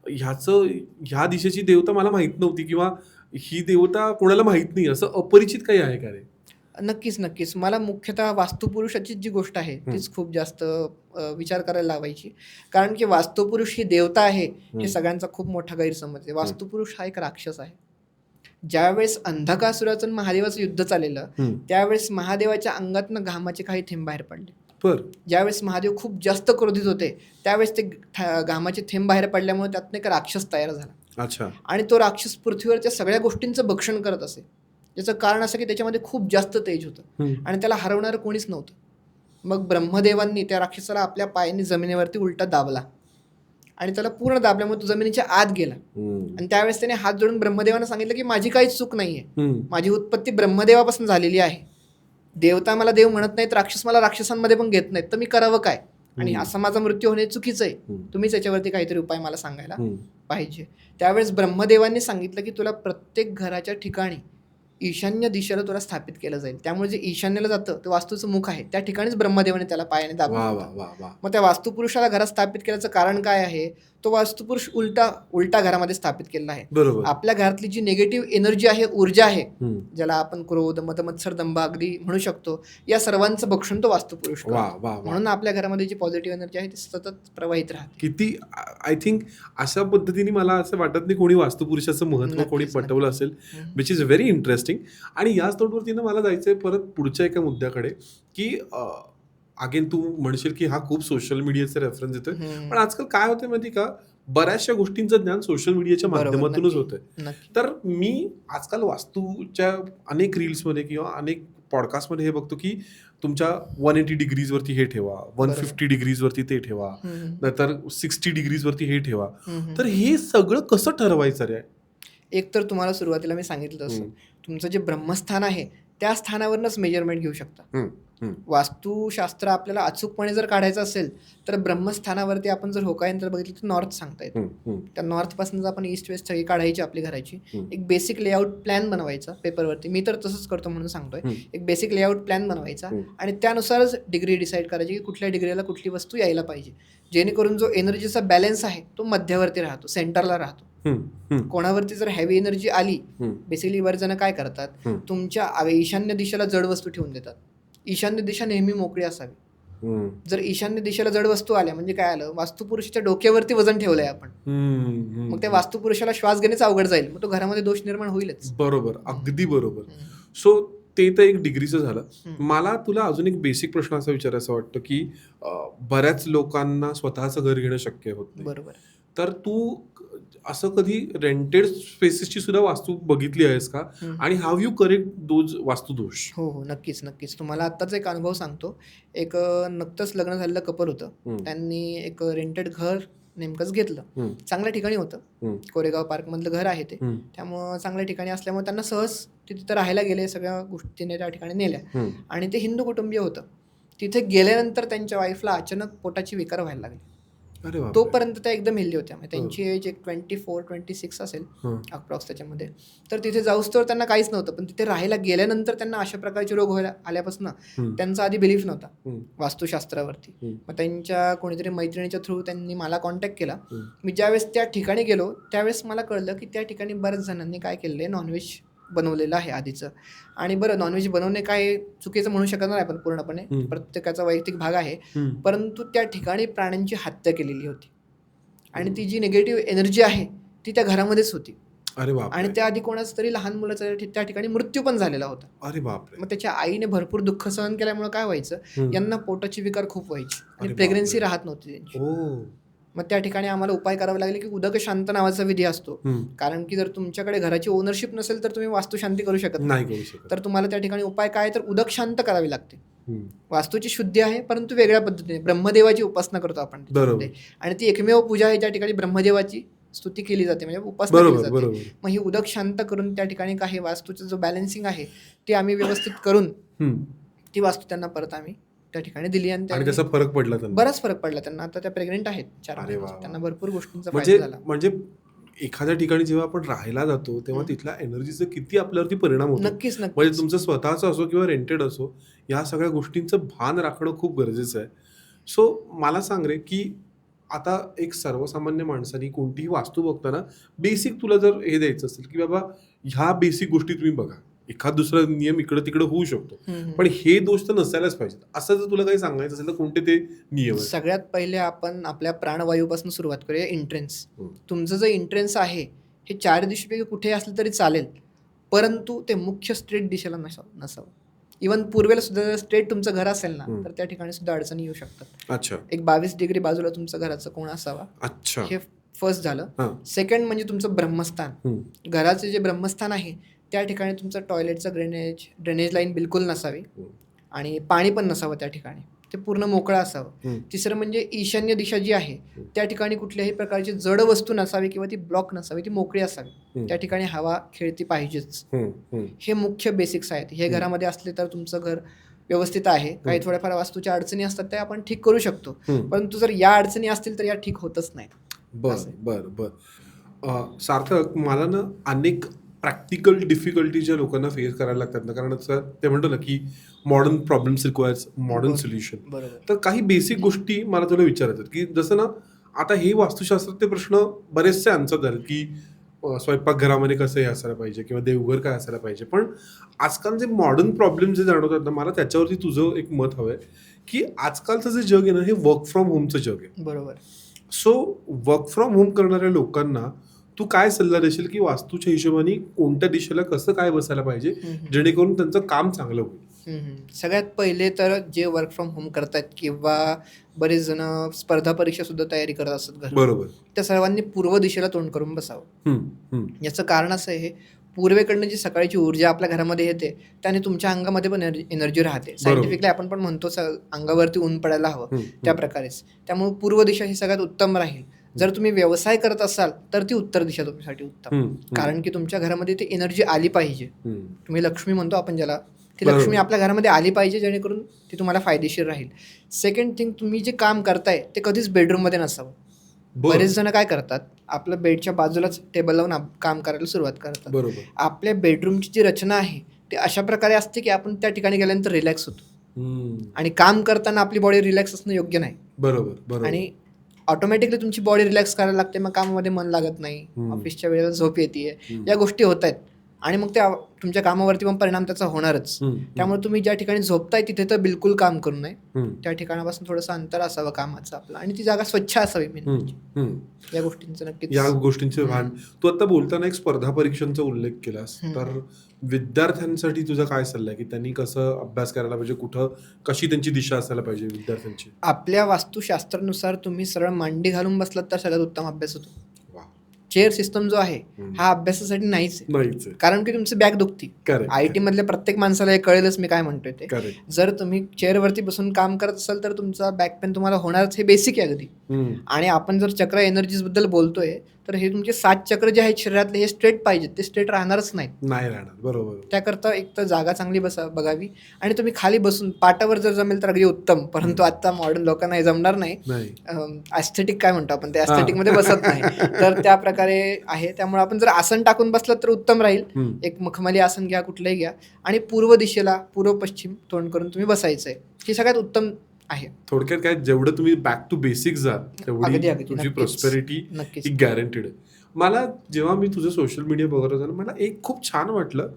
ह्या दिशेची देवता मला माहित नव्हती, किंवा ही देवता कोणाला माहित नाही, असं अपरिचित काही आहे का रे? नक्कीच. मला मुख्यतः वास्तुपुरुषाची जी गोष्ट आहे तीच खूप जास्त विचार करायला लावायची. कारण की वास्तुपुरुष ही देवता आहे हे सगळ्यांचा खूप मोठा गैरसमज आहे. वास्तुपुरुष हा एक राक्षस आहे. ज्यावेळेस अंधकासुराचं महादेवाचं युद्ध चाललेलं, त्यावेळेस महादेवाच्या अंगातनं घामाचे काही थेंब बाहेर पडले. ज्यावेळेस महादेव खूप जास्त क्रोधित होते त्यावेळेस ते घामाचे थेंब बाहेर पडल्यामुळे त्यातनं एक राक्षस तयार झाला. अच्छा. आणि तो राक्षस पृथ्वीवरच्या सगळ्या गोष्टींचं भक्षण करत असे. याचं कारण असं की त्याच्यामध्ये खूप जास्त तेज होतं आणि त्याला हरवणारं कोणीच नव्हतं. मग ब्रह्मदेवांनी त्या राक्षसाला आपल्या पायाने जमिनीवरती उलटा दाबला आणि त्याला पूर्ण दाबल्यामुळे तो जमिनीच्या आत गेला. आणि त्यावेळेस त्याने हात जोडून ब्रह्मदेवांना सांगितलं की माझी काहीच चूक नाहीये, माझी उत्पत्ती ब्रह्मदेवापासून झालेली आहे. देवता मला देव म्हणत नाहीत, राक्षस मला राक्षसांमध्ये पण घेत नाहीत, तर मी करावं काय? आणि असा माझा मृत्यू होणे चुकीचं आहे. तुम्हीच याच्यावरती काहीतरी उपाय मला सांगायला पाहिजे. त्यावेळेस ब्रह्मदेवांनी सांगितलं की तुला प्रत्येक घराच्या ठिकाणी ईशान्य दिशेला तुला स्थापित केलं जाईल. त्यामुळे जे ईशान्येला जातं ते वास्तूचं मुख आहे, त्या ठिकाणीच ब्रह्मदेवाने त्याला पायाने दाबलं. मग त्या वास्तुपुरुषाला घरात स्थापित केल्याचं कारण काय आहे? तो वास्तुपुरुष उलटा घरामध्ये स्थापित केलेला आहे. आपल्या घरातली जी निगेटिव्ह एनर्जी आहे, ऊर्जा आहे, ज्याला आपण क्रोध, मद, मत्सर, दंभ अगदी म्हणू शकतो, या सर्वांचं भक्षण तो वास्तुपुरुष करतो. म्हणून आपल्या घरामध्ये जी पॉझिटिव्ह एनर्जी आहे ती सतत प्रवाहित राहते. किती आय थिंक अशा पद्धतीने मला असं वाटत नाही कोणी वास्तुपुरुषाचं महत्व कोणी पटवलं असेल, विच इज व्हेरी इंटरेस्टिंग. आणि याच तोडवरती मला जायचंय परत पुढच्या एका मुद्द्याकडे, की अगेन तू म्हणशील की हा खूप सोशल मीडियाचा रेफरन्स येतोय, पण आजकाल काय होतंय माहिती का, बऱ्याचशा गोष्टींचं ज्ञान सोशल मीडियाच्या माध्यमातूनच होतंय. तर मी आजकाल वास्तूच्या अनेक रील्समध्ये किंवा अनेक पॉडकास्टमध्ये हे बघतो की तुमच्या 180 डिग्रीजवरती हे ठेवा, 150 डिग्रीजवरती ते ठेवा, नाहीतर 60 डिग्रीजवरती हे ठेवा. तर हे सगळं कसं ठरवायचं रे? एक तर तुम्हाला सुरुवातीला मी सांगितलं तसं तुमचं जे ब्रह्मस्थान आहे त्या स्थानावरूनच मेजरमेंट घेऊ शकता. वास्तुशास्त्र आपल्याला अचूकपणे जर काढायचं असेल तर ब्रह्मस्थानावरती आपण जर होकायंत्र बघितलं तर नॉर्थ सांगता येतं. त्या नॉर्थपासून जर आपण ईस्ट वेस्ट सगळी काढायची आपली घराची, एक बेसिक लेआउट प्लॅन बनवायचा पेपरवरती. मी तर तसंच करतो म्हणून सांगतोय. एक बेसिक लेआउट प्लॅन बनवायचा आणि त्यानुसारच डिग्री डिसाईड करायची की कुठल्या डिग्रीला कुठली वस्तू यायला पाहिजे, जेणेकरून जो एनर्जीचा बॅलन्स आहे तो मध्यवर्ती राहतो, सेंटरला राहतो. कोणावरती जर हेवी एनर्जी आली, बेसिकली बरेच जण काय करतात, तुमच्या ईशान्य दिशेला जड वस्तू ठेवून देतात. ईशान्य दिशा नेहमी मोकळी असावी. जर ईशान्य दिशेला जड वस्तू आल्या म्हणजे काय आलं, वास्तुपुरुषाच्या डोक्यावरती वजन ठेवलंय आपण, मग त्या वास्तुपुरुषाला श्वास घेण्याच अवघड जाईल, मग तो घरामध्ये दोष निर्माण होईलच. बरोबर, अगदी बरोबर. सो ते तर एक डिग्रीचं झालं. मला तुला अजून एक बेसिक प्रश्न असा विचारायचा वाटतं की बऱ्याच लोकांना स्वतःचं घर घेणं शक्य होत नाही. बरोबर. तर तू असं कधी रेंटेड स्पेसेसची सुद्धा वास्तू बघितली आहेस का, आणि हाव यू करेक्ट दोज वास्तुदोष? हो, नक्कीच नक्कीच. तुम्हाला आत्ताच एक अनुभव सांगतो. एक नुकतंच लग्न झालेलं कपल होतं. त्यांनी एक रेंटेड घर नेमकंच घेतलं. चांगल्या ठिकाणी होतं, कोरेगाव पार्क मधलं घर आहे ते. त्यामुळं चांगल्या ठिकाणी असल्यामुळे त्यांना सहज तिथं राहायला गेले, सगळ्या गोष्टीने त्या ठिकाणी नेल्या. आणि ते हिंदू कुटुंबीय होतं. तिथे गेल्यानंतर त्यांच्या वाईफला अचानक पोटाची विकार व्हायला लागली. तोपर्यंत त्या एकदम हेल्दी होत्या. त्यांची एज एक 24-26 असेल अप्रॉक्स त्याच्यामध्ये. तर तिथे जाऊस तर त्यांना काहीच नव्हतं, पण तिथे राहायला गेल्यानंतर त्यांना अशा प्रकारचे रोग व्हायला आल्यापासून त्यांचा आधी बिलीफ नव्हता वास्तुशास्त्रावरती. मग त्यांच्या कोणीतरी मैत्रिणीच्या थ्रू त्यांनी मला कॉन्टॅक्ट केला. मी ज्यावेळेस त्या ठिकाणी गेलो त्यावेळेस मला कळलं की त्या ठिकाणी बऱ्याच जणांनी काय केलेलं आहे, नॉनव्हेज बनवलेलं आहे आधीचं. आणि बरं, नॉनव्हेज बनवणे काय चुकीचं म्हणू शकत नाही आपण पूर्णपणे, प्रत्येकाचा वैयक्तिक भाग आहे. परंतु त्या ठिकाणी प्राण्यांची हत्या केलेली होती आणि ती जी निगेटिव्ह एनर्जी आहे ती त्या घरामध्येच होती. अरे बाप. आणि त्याआधी कोणाच तरी लहान मुलाचा त्या ठिकाणी मृत्यू पण झालेला होता. अरे बाप. मग त्याच्या आईने भरपूर दुःख सहन केल्यामुळे काय व्हायचं, यांना पोटाची विकार खूप व्हायची आणि प्रेग्नन्सी राहत नव्हती त्यांची. मग त्या ठिकाणी आम्हाला उपाय करावे लागले की उदक शांत नावाचा विधी असतो. कारण की जर तुमच्याकडे घराची ओनरशिप नसेल तर तुम्ही वास्तुशांती करू शकत नाही. तर तुम्हाला त्या ठिकाणी उपाय काय, तर उदक शांत करावी लागते. वास्तूची शुद्धी आहे परंतु वेगळ्या पद्धतीने. ब्रह्मदेवाची उपासना करतो आपण आणि ती एकमेव पूजा आहे ज्या ठिकाणी ब्रह्मदेवाची स्तुती केली जाते, म्हणजे उपासना केली जाते. मग ही उदक शांत करून त्या ठिकाणी काही वास्तूचं जो बॅलन्सिंग आहे ते आम्ही व्यवस्थित करून ती वास्तू त्यांना परत आम्ही त्या ठिकाणी दिली. आणि त्याचा फरक पडला, बराच फरक पडला त्यांना. आता त्या प्रेग्नेंट आहेत 4 महिन्याच्या. त्यांना भरपूर गोष्टींचा फायदा झाला. म्हणजे एखाद्या ठिकाणी जेव्हा आपण राहायला जातो तेव्हा तिथल्या एनर्जीचा किती आपल्यावरती परिणाम होतो. नक्कीच. म्हणजे तुमचं स्वतःचं असो किंवा रेंटेड असो, या सगळ्या गोष्टींचं भान राखणं खूप गरजेचं आहे. सो मला सांग रे की आता एक सर्वसामान्य माणसाने कोणतीही वास्तू बघताना बेसिक तुला जर हे द्यायचं असेल की बाबा ह्या बेसिक गोष्टी तुम्ही बघा, एखाद दुसरा नियम इकडे तिकडे होऊ शकतो पण हे दोष तर नसायलाच पाहिजेत, असं जर तुला काही सांगायचं असेल तर कोणते ते नियम आहेत? सगळ्यात पहिले आपण आपल्या प्राणवायूपासून सुरुवात करूया. एंट्रन्स. तुमचं जे एंट्रन्स आहे हे 4 दिशेपैकी कुठे असलं तरी चालेल, परंतु ते मुख्य स्ट्रेट दिशेला नसावं. इव्हन पूर्वेला सुद्धा स्ट्रेट तुमचं घर असेल ना तर त्या ठिकाणी सुद्धा अडचणी येऊ शकतात. अच्छा. एक 22 डिग्री बाजूला तुमचं घराचं कोण असावा. अच्छा. हे फर्स्ट झालं. सेकंड म्हणजे तुमचं ब्रह्मस्थान. घराचे जे ब्रह्मस्थान आहे त्या ठिकाणी तुमचं टॉयलेटचं ड्रेनेज लाईन बिलकुल नसावी आणि पाणी पण नसावं त्या ठिकाणी, ते पूर्ण मोकळं असावं. तिसरं म्हणजे ईशान्य दिशा जी आहे त्या ठिकाणी कुठल्याही प्रकारची जड वस्तू नसावी किंवा ती ब्लॉक नसावी, ती मोकळी असावी. त्या ठिकाणी हवा खेळती पाहिजेच. हे मुख्य बेसिक्स आहेत. हे घरामध्ये असले तर तुमचं घर व्यवस्थित आहे. काही थोड्याफार वास्तूच्या अडचणी असतात त्या आपण ठीक करू शकतो, परंतु जर या अडचणी असतील तर या ठीक होतच नाही. बर. सार्थक, मला ना अनेक प्रॅक्टिकल डिफिकल्टी ज्या लोकांना फेस करायला लागतात ना, कारण ते म्हणतो ना की modern problems requires modern solution. तर काही बेसिक गोष्टी मला तुला विचारायचं की जसं ना आता हे वास्तुशास्त्राचे प्रश्न बरेचसे आन्सर झाले की स्वयंपाकघरामध्ये कसं हे असायला पाहिजे किंवा देवघर काय असायला पाहिजे, पण आजकाल जे मॉडर्न प्रॉब्लेम जे जाणवतात ना, मला त्याच्यावरती तुझं एक मत हवं आहे की आजकालचं जे जग आहे ना हे वर्क फ्रॉम होमचं जग आहे. बरोबर. सो वर्क फ्रॉम होम करणाऱ्या लोकांना तू काय सल्ला देशील की वास्तूच्या हिशोबाने कोणत्या दिशेला कसं काय बसायला पाहिजे जेणेकरून त्यांचं काम चांगलं होईल? सगळ्यात पहिले तर जे वर्क फ्रॉम होम करतात किंवा बरेच जण स्पर्धा परीक्षा सुद्धा तयारी करत असतात घर, बरोबर, त्या सर्वांनी पूर्व दिशेला तोंड करून बसावं. याचं कारण असं आहे, पूर्वेकडनं जी सकाळची ऊर्जा आपल्या घरामध्ये येते त्याने तुमच्या अंगामध्ये पण एनर्जी राहते. सायंटिफिकली आपण पण म्हणतो अंगावरती ऊन पडायला हवं, त्या प्रकारेच. त्यामुळे पूर्व दिशा ही सगळ्यात उत्तम राहील. जर तुम्ही व्यवसाय करत असाल तर ती उत्तर दिशा तुमच्यासाठी उत्तम, कारण की तुमच्या घरामध्ये ती एनर्जी आली पाहिजे. तुम्ही लक्ष्मी म्हणतो आपण ज्याला, ती लक्ष्मी आपल्या घरामध्ये आली पाहिजे जेणेकरून ती तुम्हाला फायदेशीर राहील. सेकंड थिंग, तुम्ही जे काम करताय ते कधीच बेडरूममध्ये नसावं. बरेच जण काय करतात, आपल्या बेडच्या बाजूलाच टेबल लावून काम करायला सुरुवात करतात. आपल्या बेडरूमची जी रचना आहे ती अशा प्रकारे असते की आपण त्या ठिकाणी गेल्यानंतर रिलॅक्स होतो आणि काम करताना आपली बॉडी रिलॅक्स असणं योग्य नाही. बरोबर. आणि ऑटोमॅटिकली तुमची बॉडी रिलॅक्स करायला लागते, मग कामामध्ये मन लागत नाही, ऑफिसच्या वेळेला झोप येते, या गोष्टी होत आहेत. आणि मग त्या तुमच्या कामावरती पण परिणाम त्याचा होणारच. त्यामुळे तुम्ही ज्या ठिकाणी झोपताय तिथे तर बिलकुल काम करू नये. त्या ठिकाणापासून थोडंसं अंतर असावं कामाचं आपलं, आणि ती जागा स्वच्छ असावी. या गोष्टींचं नक्कीच, या गोष्टींचे भान. तू आता बोलताना एक स्पर्धा परीक्षांचा उल्लेख केलास, तर विद्यार्थ्यांसाठी तुझा काय सल्ला आहे की त्यांनी कसं अभ्यास करायला पाहिजे, कुठं कशी त्यांची दिशा असायला पाहिजे विद्यार्थ्यांची? आपल्या वास्तुशास्त्रानुसार तुम्ही सरळ मांडी घालून बसलात तर सगळ्यात उत्तम अभ्यास होतो. चेअर सिस्टम जो आहे हा अभ्यासासाठी नाहीच आहे, कारण की तुमची बॅक दुखती. IT मधल्या प्रत्येक माणसाला हे कळेलच मी काय म्हणतोय ते. जर तुम्ही चेअरवरती बसून काम करत असाल तर तुमचा बॅक पेन तुम्हाला होणारच, हे बेसिक आहे अगदी. आणि आपण जर चक्र एनर्जीज बद्दल बोलतोय तर हे तुमचे 7 चक्र जे आहेत शरीरातले हे स्ट्रेट पाहिजेत, ते स्ट्रेट राहणारच नाही राहणार. बरोबर. त्याकरता एक तर जागा चांगली बघावी, आणि तुम्ही खाली बसून पाटावर जर जमेल तर अगदी उत्तम, परंतु आता मॉडर्न लोकांना हे जमणार नाही. ॲस्थेटिक काय म्हणतो आपण, त्या ॲस्थेटिक मध्ये बसत नाही, तर त्या प्रकारे आहे. त्यामुळे आपण जर आसन टाकून बसलं तर उत्तम राहील. एक मखमली आसन घ्या, कुठलंही घ्या, आणि पूर्व दिशेला पूर्व पश्चिम तोंड करून तुम्ही बसायचंय. हे सगळ्यात उत्तम आहे. थोडक्यात काय, जेवढं तुम्ही बॅक टू बेसिक जा तेवढी तुझी प्रॉस्पेरिटी ही गॅरंटीड आहे. मला जेव्हा मी तुझं सोशल मीडिया बघत होतो ना, मला एक खूप छान वाटलं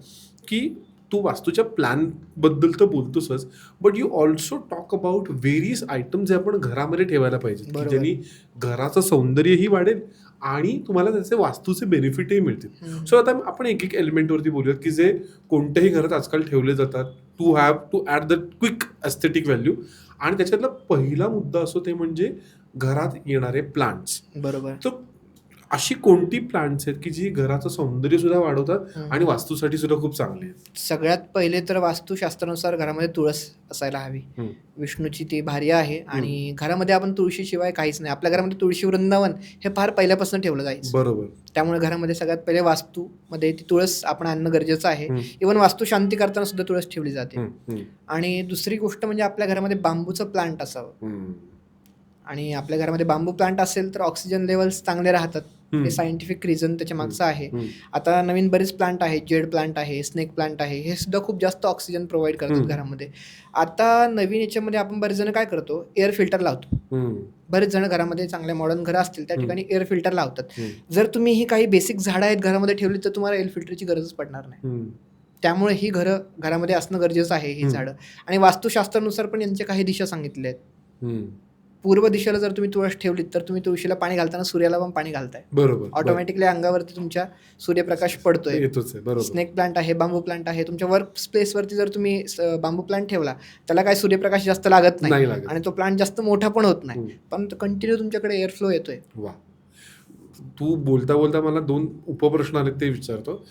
की तू वास्तूच्या प्लॅन बद्दल तर बोलतोसच, but you also talk about various item जे आपण घरामध्ये ठेवायला पाहिजे, ज्यांनी घराचं सौंदर्यही वाढेल आणि तुम्हाला त्याचे वास्तूचे बेनिफिटही मिळतील. सो आता आपण एक एक एलिमेंटवरती बोलूयात की जे कोणत्याही घरात आजकाल ठेवले जातात to have to add the quick aesthetic value. आणि त्याच्यातला पहिला मुद्दा असतो ते म्हणजे घरात येणारे प्लांट्स. बरोबर. तर अशी कोणती प्लांट्स आहेत की जी घराचं सौंदर्य सुद्धा वाढवतात आणि वास्तूसाठी सुद्धा खूप चांगली आहेत? सगळ्यात पहिले तर वास्तुशास्त्रानुसार घरामध्ये तुळस असायला हवी. विष्णूची ती भार्या आहे, आणि घरामध्ये आपण तुळशीशिवाय काहीच नाही. आपल्या घरामध्ये तुळशी वृंदावन हे फार पहिल्यापासून ठेवलं जायचं. बरोबर. त्यामुळे घरामध्ये सगळ्यात पहिले वास्तूमध्ये ती तुळस आपण आणणं गरजेचं आहे. इव्हन वास्तू शांती करताना सुद्धा तुळस ठेवली जाते. आणि दुसरी गोष्ट म्हणजे आपल्या घरामध्ये बांबूचं प्लांट असावं. आणि आपल्या घरामध्ये बांबू प्लांट असेल तर ऑक्सिजन लेवल्स चांगले राहतात. हे सायंटिफिक रिझन त्याच्या मागचं आहे. आता नवीन बरेच प्लांट आहे, जेड प्लांट आहे, स्नेक प्लांट आहे, हे सुद्धा खूप जास्त ऑक्सिजन प्रोव्हाइड करतात घरामध्ये. आता नवीन याच्यामध्ये आपण बरेच जण काय करतो, एअर फिल्टर लावतो. बरेच जण घरामध्ये चांगल्या मॉडर्न घरं असतील त्या ठिकाणी एअर फिल्टर लावतात. जर तुम्ही ही काही बेसिक झाडं आहेत घरामध्ये ठेवली तर तुम्हाला एअर फिल्टरची गरजच पडणार नाही. त्यामुळे ही घरामध्ये असणं गरजेचं आहे, ही झाडं. आणि वास्तुशास्त्रानुसार पण यांच्या काही दिशा सांगितल्या आहेत. पूर्व दिशेला जर तुम्ही तुळस ठेवलीत तर तुम्ही तुळशीला पाणी घालताना सूर्याला पण पाणी घालताय. बरोबर. ऑटोमॅटिकली अंगावरती तुमच्या सूर्यप्रकाश पडतोय. स्नेक प्लांट आहे, बांबू प्लांट आहे. तुमच्या वर्क स्पेसवरती जर तुम्ही बांबू प्लांट ठेवला त्याला काय सूर्यप्रकाश जास्त लागत नाही आणि तो प्लांट जास्त मोठा पण होत नाही, पण कंटिन्यू तुमच्याकडे एअर फ्लो येतोय. वा. तू बोलता बोलता मला 2 उपप्रश्न आले ते विचारतो.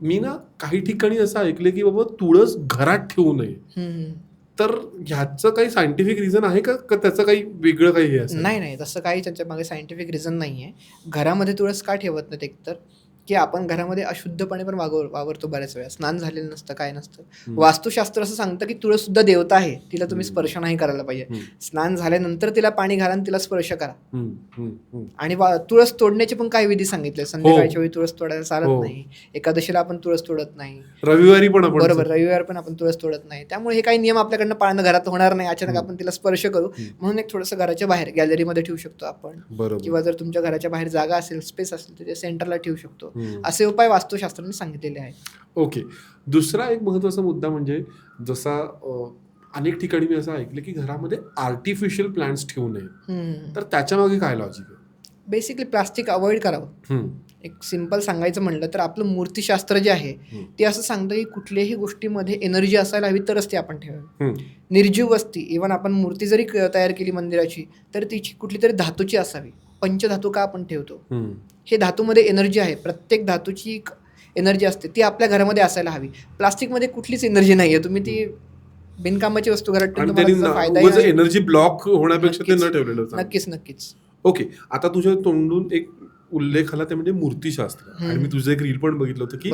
मी ना काही ठिकाणी असं ऐकलं की बाबा तुळस घरात ठेवू नये, तर ह्याचं काही सायंटिफिक रिझन आहे का त्याचं काही वेगळं काही हे असं? नाही, तसं काही त्याच्या मागे सायंटिफिक रिझन नाही आहे. घरामध्ये तुळस का ठेवत नाहीत, एकतर की आपण घरामध्ये अशुद्धपणे पण वावरतो बऱ्याच वेळा. स्नान झालेलं नसतं, काय नसतं. वास्तुशास्त्र असं सांगतं की तुळस सुद्धा देवता आहे, तिला तुम्ही स्पर्श नाही करायला पाहिजे. स्नान झाल्यानंतर तिला पाणी घाला आणि तिला स्पर्श करा. आणि तुळस तोडण्याचे पण काही विधी सांगितले. संध्याकाळच्या वेळी तुळस तोडायला चालत नाही, एकादशीला आपण तुळस तोडत नाही, रविवारी पण बरोबर, रविवार पण आपण तुळस तोडत नाही. त्यामुळे हे काही नियम आपल्याकडनं पाळणं घरात होणार नाही. अचानक आपण तिला स्पर्श करू म्हणून एक थोडंसं घराच्या बाहेर गॅलरीमध्ये ठेवू शकतो आपण, किंवा जर तुमच्या घराच्या बाहेर जागा असेल, स्पेस असेल, तर सेंटरला ठेवू शकतो. असे उपाय वास्तुशास्त्राने सांगितलेले आहेत. ओके. दुसरा एक महत्त्वाचा मुद्दा म्हणजे जसा अनेक ठिकाणी मी असं ऐकलं की घरामध्ये आर्टिफिशियल प्लांट्स ठेवू नये, तर त्याच्या मागे काय लॉजिक आहे? बेसिकली प्लास्टिक अवॉइड करावं. एक सिंपल सांगायचं म्हणलं तर आपलं मूर्तीशास्त्र जे आहे ते असं सांगतं की कुठल्याही गोष्टीमध्ये एनर्जी असायला हवी तरच ती आपण ठेवावी. निर्जीव वस्ती, इव्हन आपण मूर्ती जरी तयार केली मंदिराची तर तिची कुठली तरी धातूची असावी. पंचधातू का आपण ठेवतो, हे धातूमध्ये एनर्जी आहे. प्रत्येक धातूची एक एनर्जी असते, ती आपल्या घरामध्ये असायला हवी. प्लास्टिकमध्ये कुठलीच एनर्जी नाही आहे. तुम्ही ती बिनकामाची वस्तू घरात ठेवून फायदा, एनर्जी ब्लॉक होण्यापेक्षा ते न ठेवलेलं. नक्कीच. ओके. आता तुझ्या तोंडून एक उल्लेख आला ते म्हणजे मूर्तीशास्त्र, आणि मी तुझं एक रील पण बघितलं होतं की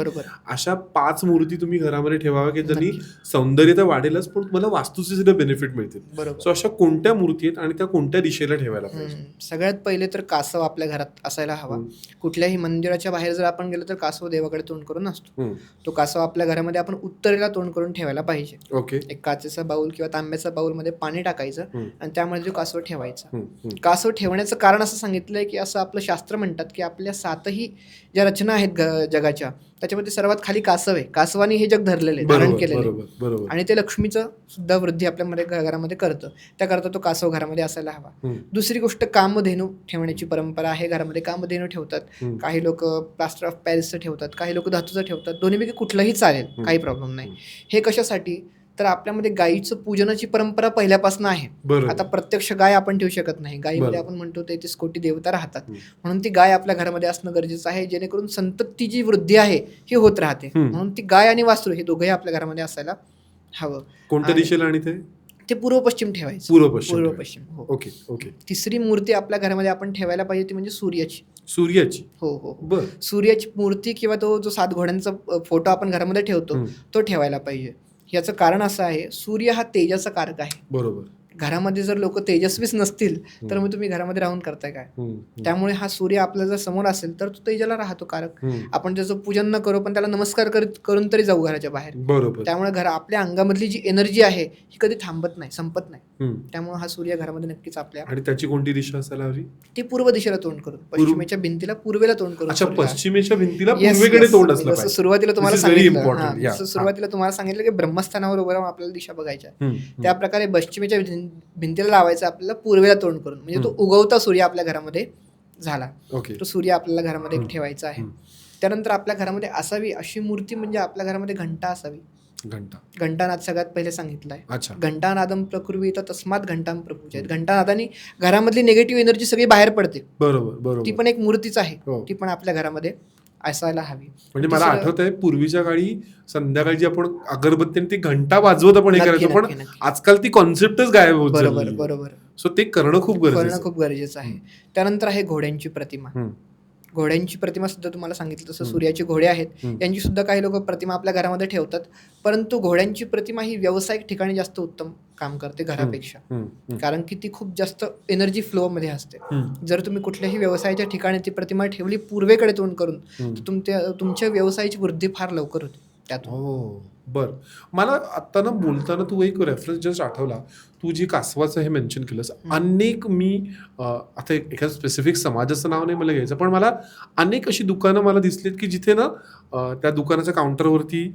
अशा 5 मूर्ती तुम्ही घरामध्ये ठेवाव्या की ज्यांनी सौंदर्य तर वाढेलच पण तुम्हाला वास्तूचे सुद्धा बेनिफिट मिळतील. सो अशा कोणत्या मूर्ती आहेत आणि त्या कोणत्या दिशेला ठेवायला पाहिजे? सगळ्यात पहिले तर कासव आपल्या घरात असायला हवा. कुठल्याही मंदिराच्या बाहेर जर आपण गेलो तर कासव देवाकडे तोंड करून असतो. तो कासव आपल्या घरामध्ये आपण उत्तरेला तोंड करून ठेवायला पाहिजे. ओके. एक काचेचा बाऊल किंवा तांब्याचा बाऊल मध्ये पाणी टाकायचं आणि त्यामध्ये जो कासव ठेवायचा. कासव ठेवण्याचं कारण असं सांगितलंय की असं आपलं शास्त्र म्हणतात की आपल्या 7ही ज्या रचना आहेत जगाच्या त्याच्यामध्ये सर्वात खाली कासव आहे. कासवानी हे जग धरलेलं आहे, धारण केलेलं आहे. बरोबर. आणि ते लक्ष्मीचं सुद्धा वृद्धी आपल्यामध्ये घरामध्ये करतं. त्याकरता तो कासव घरामध्ये असायला हवा. दुसरी गोष्ट, कामधेनू ठेवण्याची परंपरा आहे. घरामध्ये कामधेनू ठेवतात. काही लोक प्लास्टर ऑफ पॅरिसचं ठेवतात, काही लोक धातूचं ठेवतात. दोन्हीपैकी कुठलंही चालेल, काही प्रॉब्लेम नाही. हे कशासाठी? तर आपल्यामध्ये गायीचं पूजनाची परंपरा पहिल्यापासून आहे. आता प्रत्यक्ष गाय आपण ठेवू शकत नाही. गायीमध्ये आपण म्हणतो 33 कोटी देवता राहतात, म्हणून ती गाय आपल्या घरामध्ये असणं गरजेचं आहे, जेणेकरून संतती जी वृद्धी आहे ही होत राहते. म्हणून ती गाय आणि वासरू हे दोघंही आपल्या घरामध्ये असायला हवं. कोणत्या दिशेला? आणि ते पूर्व पश्चिम ठेवायचं. पूर्व पश्चिम. ओके. तिसरी मूर्ती आपल्या घरामध्ये आपण ठेवायला पाहिजे ती म्हणजे सूर्याची. हो. सूर्याची मूर्ती किंवा तो जो 7 घोड्यांचा फोटो आपण घरामध्ये ठेवतो तो ठेवायला पाहिजे. याचं कारण असं आहे, सूर्य हा तेजाचा कारक आहे. बरोबर. घरामध्ये जर लोक तेजस्वीच नसतील तर मग तुम्ही घरामध्ये राहून करताय काय? त्यामुळे हा सूर्य आपल्या जर समोर असेल तर तो तेजाला राहतो कारक. आपण त्याचं पूजन न करू पण त्याला नमस्कार करून तरी जाऊ घराच्या बाहेर. बरोबर. त्यामुळे आपल्या अंगामधली जी एनर्जी आहे ही कधी थांबत नाही, संपत नाही. त्यामुळे हा सूर्य घरामध्ये नक्कीच आपल्या. आणि त्याची कोणती दिशा असायला हवी? ती पूर्व दिशेला तोंड करून, पश्चिमेच्या भिंतीला पूर्वेला तोंड करून. पश्चिमेच्या भिंतीला पूर्वेकडे तोंड असलं पाहिजे. सुरुवातीला तुम्हाला सांगितलं की ब्रह्मस्थानावर उभं राहून आपल्याला दिशा बघायच्या. त्या प्रकारे पश्चिमेच्या भिंतीला लावायचं आपल्याला पूर्वेला तोंड करून, म्हणजे तो उगवता सूर्य आपल्या घरामध्ये झाला. तो सूर्य आपल्याला घरामध्ये ठेवायचा आहे. त्यानंतर आपल्या घरामध्ये असावी अशी मूर्ती म्हणजे आपल्या घरामध्ये घंटा असावी. घंटानाद सगळ्यात पहिले सांगितलंय. घंटानादम प्रकृवीत तस्मात घंटाम प्रपूजयेत. घंटानादानी घरामधली निगेटिव्ह एनर्जी सगळी बाहेर पडते. बरोबर. ती पण एक मूर्तीच आहे. ती पण आपल्या घरामध्ये असायला हवी. म्हणजे मला आठवत आहे पूर्वीच्या काळी संध्याकाळची आपण अगरबत्ती ती घंटा वाजवत आपण हे करायचो, पण आजकाल ती कॉन्सेप्टच गायब होत. बरोबर. सो ते करणं खूप गरजेचं आहे. त्यानंतर आहे घोड्यांची प्रतिमा. घोड्यांची प्रतिमा सुद्धा तुम्हाला सांगितलं तसं सूर्याचे घोडे आहेत, यांची सुद्धा काही लोक प्रतिमा आपल्या घरामध्ये ठेवतात. परंतु घोड्यांची प्रतिमा ही व्यावसायिक ठिकाणी जास्त उत्तम काम करते घरापेक्षा, कारण की ती खूप जास्त एनर्जी फ्लो मध्ये असते. जर तुम्ही कुठल्याही व्यवसायाच्या ठिकाणी ती प्रतिमा ठेवली पूर्वेकडे तोंड करून तर तुमच्या व्यवसायाची वृद्धी फार लवकर होते त्यातून. बर. मला आता ना बोलताना तू एक रेफरन्स जस्ट आठवला, तू जी कासवाचं हे मेन्शन केलंस. अनेक मी आता एखाद्या स्पेसिफिक समाजाचं नाव नाही मला घ्यायचं, पण मला अनेक अशी दुकानं मला दिसलीत की जिथे ना त्या दुकानाच्या काउंटरवरती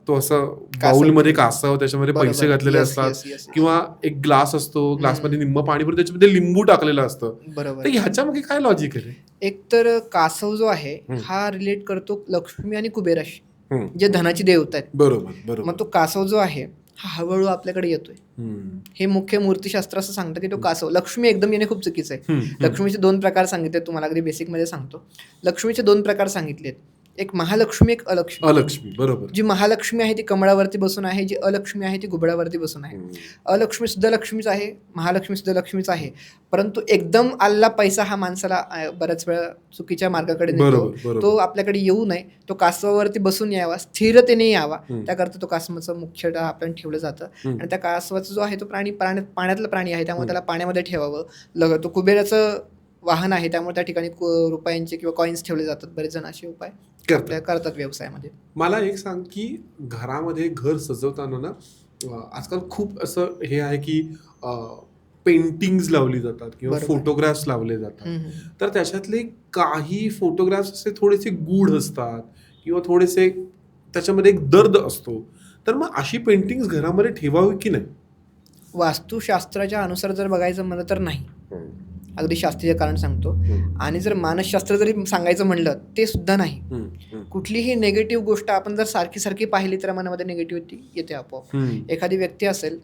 तो असं बाउलमध्ये कासव, त्याच्यामध्ये पैसे घातलेले असतात, किंवा एक ग्लास असतो, ग्लासमध्ये निम्म पाणी भरून त्याच्यामध्ये लिंबू टाकलेलं असतं. बरोबर. तर ह्याच्यामध्ये काय लॉजिक आहे? एक तर कासव जो आहे हा रिलेट करतो लक्ष्मी आणि कुबेराशी, जे धनाची देवता आहेत. बरोबर. मग तो कासव जो आहे हा हळूहळू आपल्याकडे येतोय. हे मुख्य मूर्तीशास्त्र असं सांगतं की तो कासव. लक्ष्मी एकदम येणे खूप चुकीचं आहे. लक्ष्मीचे 2 प्रकार सांगितले, तुम्हाला अगदी बेसिक मध्ये सांगतो. लक्ष्मीचे 2 प्रकार सांगितलेत, एक महालक्ष्मी, एक अलक्ष्मी. बरोबर. जी महालक्ष्मी आहे ती कमळावरती बसून आहे, जी अलक्ष्मी आहे ती घुबडावरती बसून आहे. अलक्ष्मी सुद्धा लक्ष्मीच आहे, महालक्ष्मी सुद्धा लक्ष्मीच आहे. परंतु एकदम आलेला पैसा हा माणसाला बऱ्याच वेळा चुकीच्या मार्गाकडे नेतो. तो आपल्याकडे येऊ नये, तो कासवावरती बसून यावा, स्थिरतेने यावा, त्याकरता तो कासवाचं मुख्यतः आपण ठेवलं जातं. आणि त्या कासवाचा जो आहे तो पाण्यातला प्राणी आहे, त्यामुळे त्याला पाण्यामध्ये ठेवावं. तो कुबेराचं वाहन आहे, त्यामुळे त्या ठिकाणी रुपयांचे किंवा कॉइन्स ठेवले जातात. बरेच जण असे उपाय करतात व्यवसायामध्ये. मला एक सांग की घरामध्ये घर सजवताना ना आजकाल खूप असं हे आहे की पेंटिंग्स लावली जातात किंवा फोटोग्राफ्स लावले जातात. तर त्याच्यातले काही फोटोग्राफ्स असे थोडेसे गूढ असतात किंवा थोडेसे त्याच्यामध्ये एक दर्द असतो. तर मग अशी पेंटिंग्स घरामध्ये ठेवावी की नाही? वास्तुशास्त्राच्या अनुसार जर बघायचं म्हणलं तर नाही. अगदी शास्त्रीय कारण सांगतो. आणि जर मानसशास्त्र जरी सांगायचं म्हणलं ते सुद्धा नाही. कुठलीही निगेटिव्ह गोष्ट आपण जर सारखी पाहिली तर मनामध्ये निगेटिव्हिटी येते आपोआप. एखादी व्यक्ती असेल,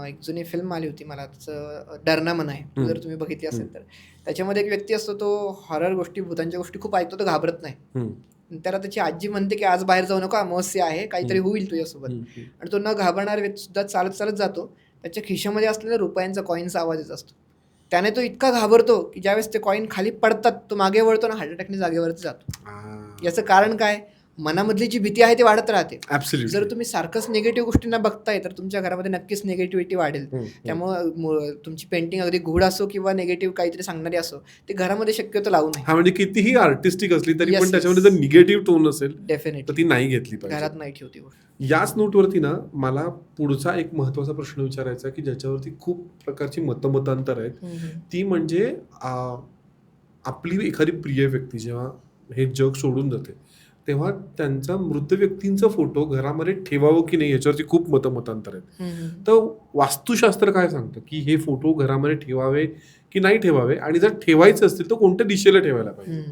एक जुनी फिल्म आली होती, मला त्याचं डरना मन आहे, जर तुम्ही बघितली असेल तर, त्याच्यामध्ये एक व्यक्ती असतो, तो हॉरर गोष्टी, भूतांच्या गोष्टी खूप ऐकतो, तो घाबरत नाही. त्याला त्याची आजी म्हणते की आज बाहेर जाऊ नका, अमावस्या आहे, काहीतरी होईल तुझ्यासोबत. आणि तो न घाबरणारा व्यक्ती सुद्धा चालत जातो. त्याच्या खिशामध्ये असलेल्या रुपयांचा कॉईनचा आवाज येत असतो. त्याने तो इतका घाबरतो की ज्यावेळेस ते कॉईन खाली पडतात तो मागे वळतो ना, हार्ट अटॅकने जागेवरती जातो. याचं कारण काय? मनामधली जी भीती आहे ती वाढत राहते. जर तुम्ही सारखंच निगेटिव्ह गोष्टींना बघताय तर तुमच्या घरामध्ये नक्कीच निगेटिव्हिटी वाढेल. त्यामुळे तुमची पेंटिंग अगदी गूढ असो किंवा निगेटिव्ह काहीतरी सांगणारी असो, ते घरामध्ये शक्यतो लावू नये. म्हणजे कितीही आर्टिस्टिक असली तरी पण त्याच्यामध्ये जर निगेटिव्ह टोन असेल डेफिनेटली तर ती नाही घेतली पाहिजे, घरात नाही ठेवती गोष्ट. याच नोटवरती ना मला पुढचा एक महत्वाचा प्रश्न विचारायचा की ज्याच्यावरती खूप प्रकारची मतमतांतर आहेत. ती म्हणजे आपली एखादी प्रिय व्यक्ती जेव्हा हे जग सोडून जाते तेव्हा त्यांचा मृत व्यक्तींचा फोटो घरामध्ये ठेवावं की नाही याच्यावरती खूप मतांतर आहेत. तर वास्तुशास्त्र काय सांगतं की हे फोटो घरामध्ये ठेवावे की नाही ठेवावे, आणि जर ठेवायचे असतील तर कोणत्या दिशेला ठेवायला पाहिजे?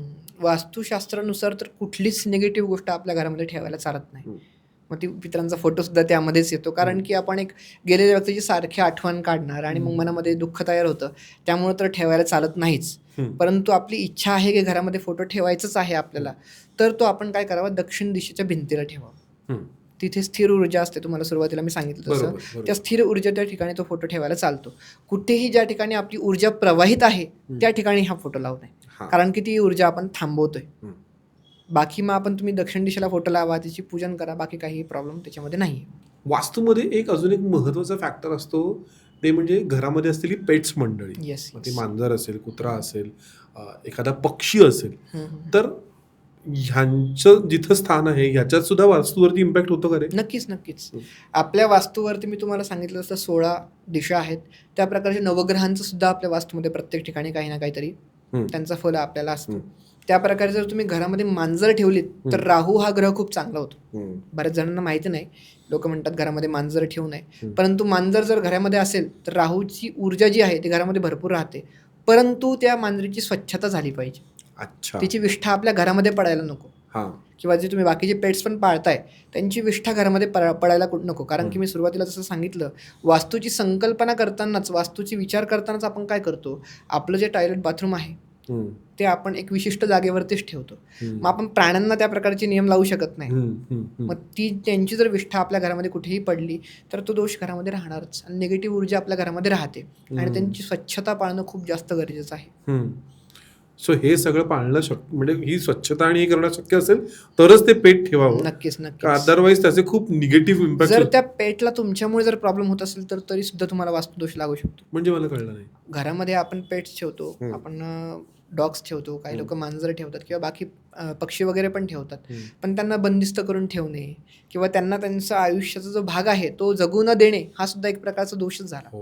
वास्तुशास्त्रानुसार तर कुठलीच निगेटिव्ह गोष्ट आपल्या घरामध्ये ठेवायला चालत नाही. मग ती पितरांचा फोटो सुद्धा त्यामध्येच येतो, कारण की आपण एक गेलेल्या व्यक्तीची सारखी आठवण काढणार आणि मग मनामध्ये दुःख तयार होतं, त्यामुळे तर ठेवायला चालत नाहीच. परंतु आपली इच्छा आहे की घरामध्ये फोटो ठेवायचाच आहे आपल्याला, तर तो आपण काय करावा, दक्षिण दिशेच्या भिंतीला ठेवावा. तिथे स्थिर ऊर्जा असते, तुम्हाला सुरुवातीला मी सांगितलं तसं. त्या स्थिर ऊर्जा त्या ठिकाणी तो फोटो ठेवायला चालतो. कुठेही ज्या ठिकाणी आपली ऊर्जा प्रवाहित आहे त्या ठिकाणी हा फोटो लावू नये, कारण की ती ऊर्जा आपण थांबवतोय. बाकी मग आपण तुम्ही दक्षिण दिशेला फोटो लावा, त्याची पूजन करा, बाकी काही प्रॉब्लेम त्याच्यामध्ये नाही. वास्तूमध्ये एक अजून एक महत्वाचा फॅक्टर असतो, ते म्हणजे घरामध्ये असलेली पेट्स मंडळी. येस. ती मांजर असेल, कुत्रा असेल, एखादा पक्षी असेल, तर ह्यांचं जिथं स्थान आहे ह्याच्यात सुद्धा वास्तूवरती इम्पॅक्ट होतो का रे? नक्कीच. आपल्या वास्तूवरती मी तुम्हाला सांगितलं तसं 16 दिशा आहेत. त्या प्रकारचे नवग्रहांचं सुद्धा आपल्या वास्तूमध्ये प्रत्येक ठिकाणी काही ना काहीतरी त्यांचा फल आपल्याला असतो. त्या प्रकारे जर तुम्ही घरामध्ये मांजर ठेवलीत तर राहू हा ग्रह खूप चांगला होतो. बऱ्याच जणांना माहिती नाही, लोक म्हणतात घरामध्ये मांजर ठेवू नये, परंतु मांजर जर घरामध्ये असेल तर राहूची ऊर्जा जी आहे ती घरामध्ये भरपूर राहते. परंतु त्या मांजरीची स्वच्छता झाली पाहिजे. तिची विष्ठा आपल्या घरामध्ये पडायला नको. किंवा जे तुम्ही बाकीचे पेट्स पण पाळताय त्यांची विष्ठा घरामध्ये पडायला नको, कारण की मी सुरुवातीला जसं सांगितलं, वास्तूची संकल्पना करतानाच, वास्तूची विचार करतानाच आपण काय करतो, आपलं जे टॉयलेट बाथरूम आहे ते आपण एक विशिष्ट जागेवरतीच ठेवतो. मग आपण प्राण्यांना त्या प्रकारचे नियम लावू शकत नाही. मग त्यांची जर विष्ठा आपल्या घरामध्ये कुठेही पडली तर तो दोष घरामध्ये राहणारच, आणि निगेटिव्ह ऊर्जा आपल्या घरामध्ये राहते, आणि त्यांची स्वच्छता पाळणं खूप जास्त गरजेचं आहे. सो हे सगळं पाळणं शक्य, म्हणजे ही स्वच्छता आणि हे करणं शक्य असेल तरच ते पेट ठेवावं. नक्कीच. अदरवाईज त्याचे खूप निगेटिव्ह इम्पॅक्ट. जर त्या पेटला तुमच्यामुळे जर प्रॉब्लेम होत असेल तर तरी सुद्धा तुम्हाला वास्तुदोष लागू शकतो. म्हणजे मला कळलं नाही. घरामध्ये आपण पेट्स ठेवतो, आपण डॉग्स ठेवतो, काही लोक मांजर ठेवतात किंवा बाकी पक्षी वगैरे पण ठेवतात, पण त्यांना बंदिस्त करून ठेवणे किंवा त्यांना त्यांचा आयुष्याचा जो भाग आहे तो जगू न देणे हा सुद्धा एक प्रकारचा दोषच झाला.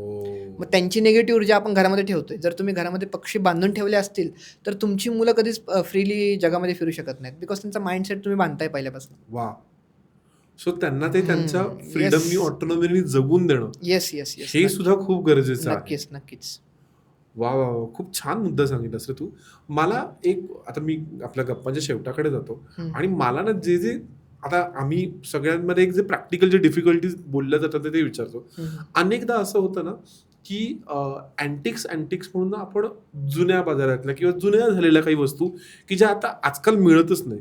मग त्यांची निगेटिव्ह ऊर्जा आपण घरामध्ये ठेवतोय. जर तुम्ही घरामध्ये पक्षी बांधून ठेवले असतील तर तुमची मुलं कधीच फ्रीली जगामध्ये फिरू शकत नाहीत, बिकॉज त्यांचा माइंडसेट तुम्ही बांधताय पहिल्यापासून. वा. सो त्यांना ते त्यांच्या फ्रीडमनी, ऑटोनॉमीनी जगून देणं, येस हे सुद्धा खूप गरजेचं आहे. नक्कीच. वा, खूप छान मुद्दा सांगितलास रे तू. मला एक, आता मी आपल्या गप्पांच्या शेवटाकडे जातो, आणि मला ना जे आता आम्ही सगळ्यांमध्ये एक जे प्रॅक्टिकल जे डिफिकल्टीज बोलल्या जातात ते विचारतो. अनेकदा असं होतं ना की अँटिक्स म्हणून आपण जुन्या बाजारातल्या किंवा जुन्या झालेल्या काही वस्तू की ज्या आता आजकाल मिळतच नाही,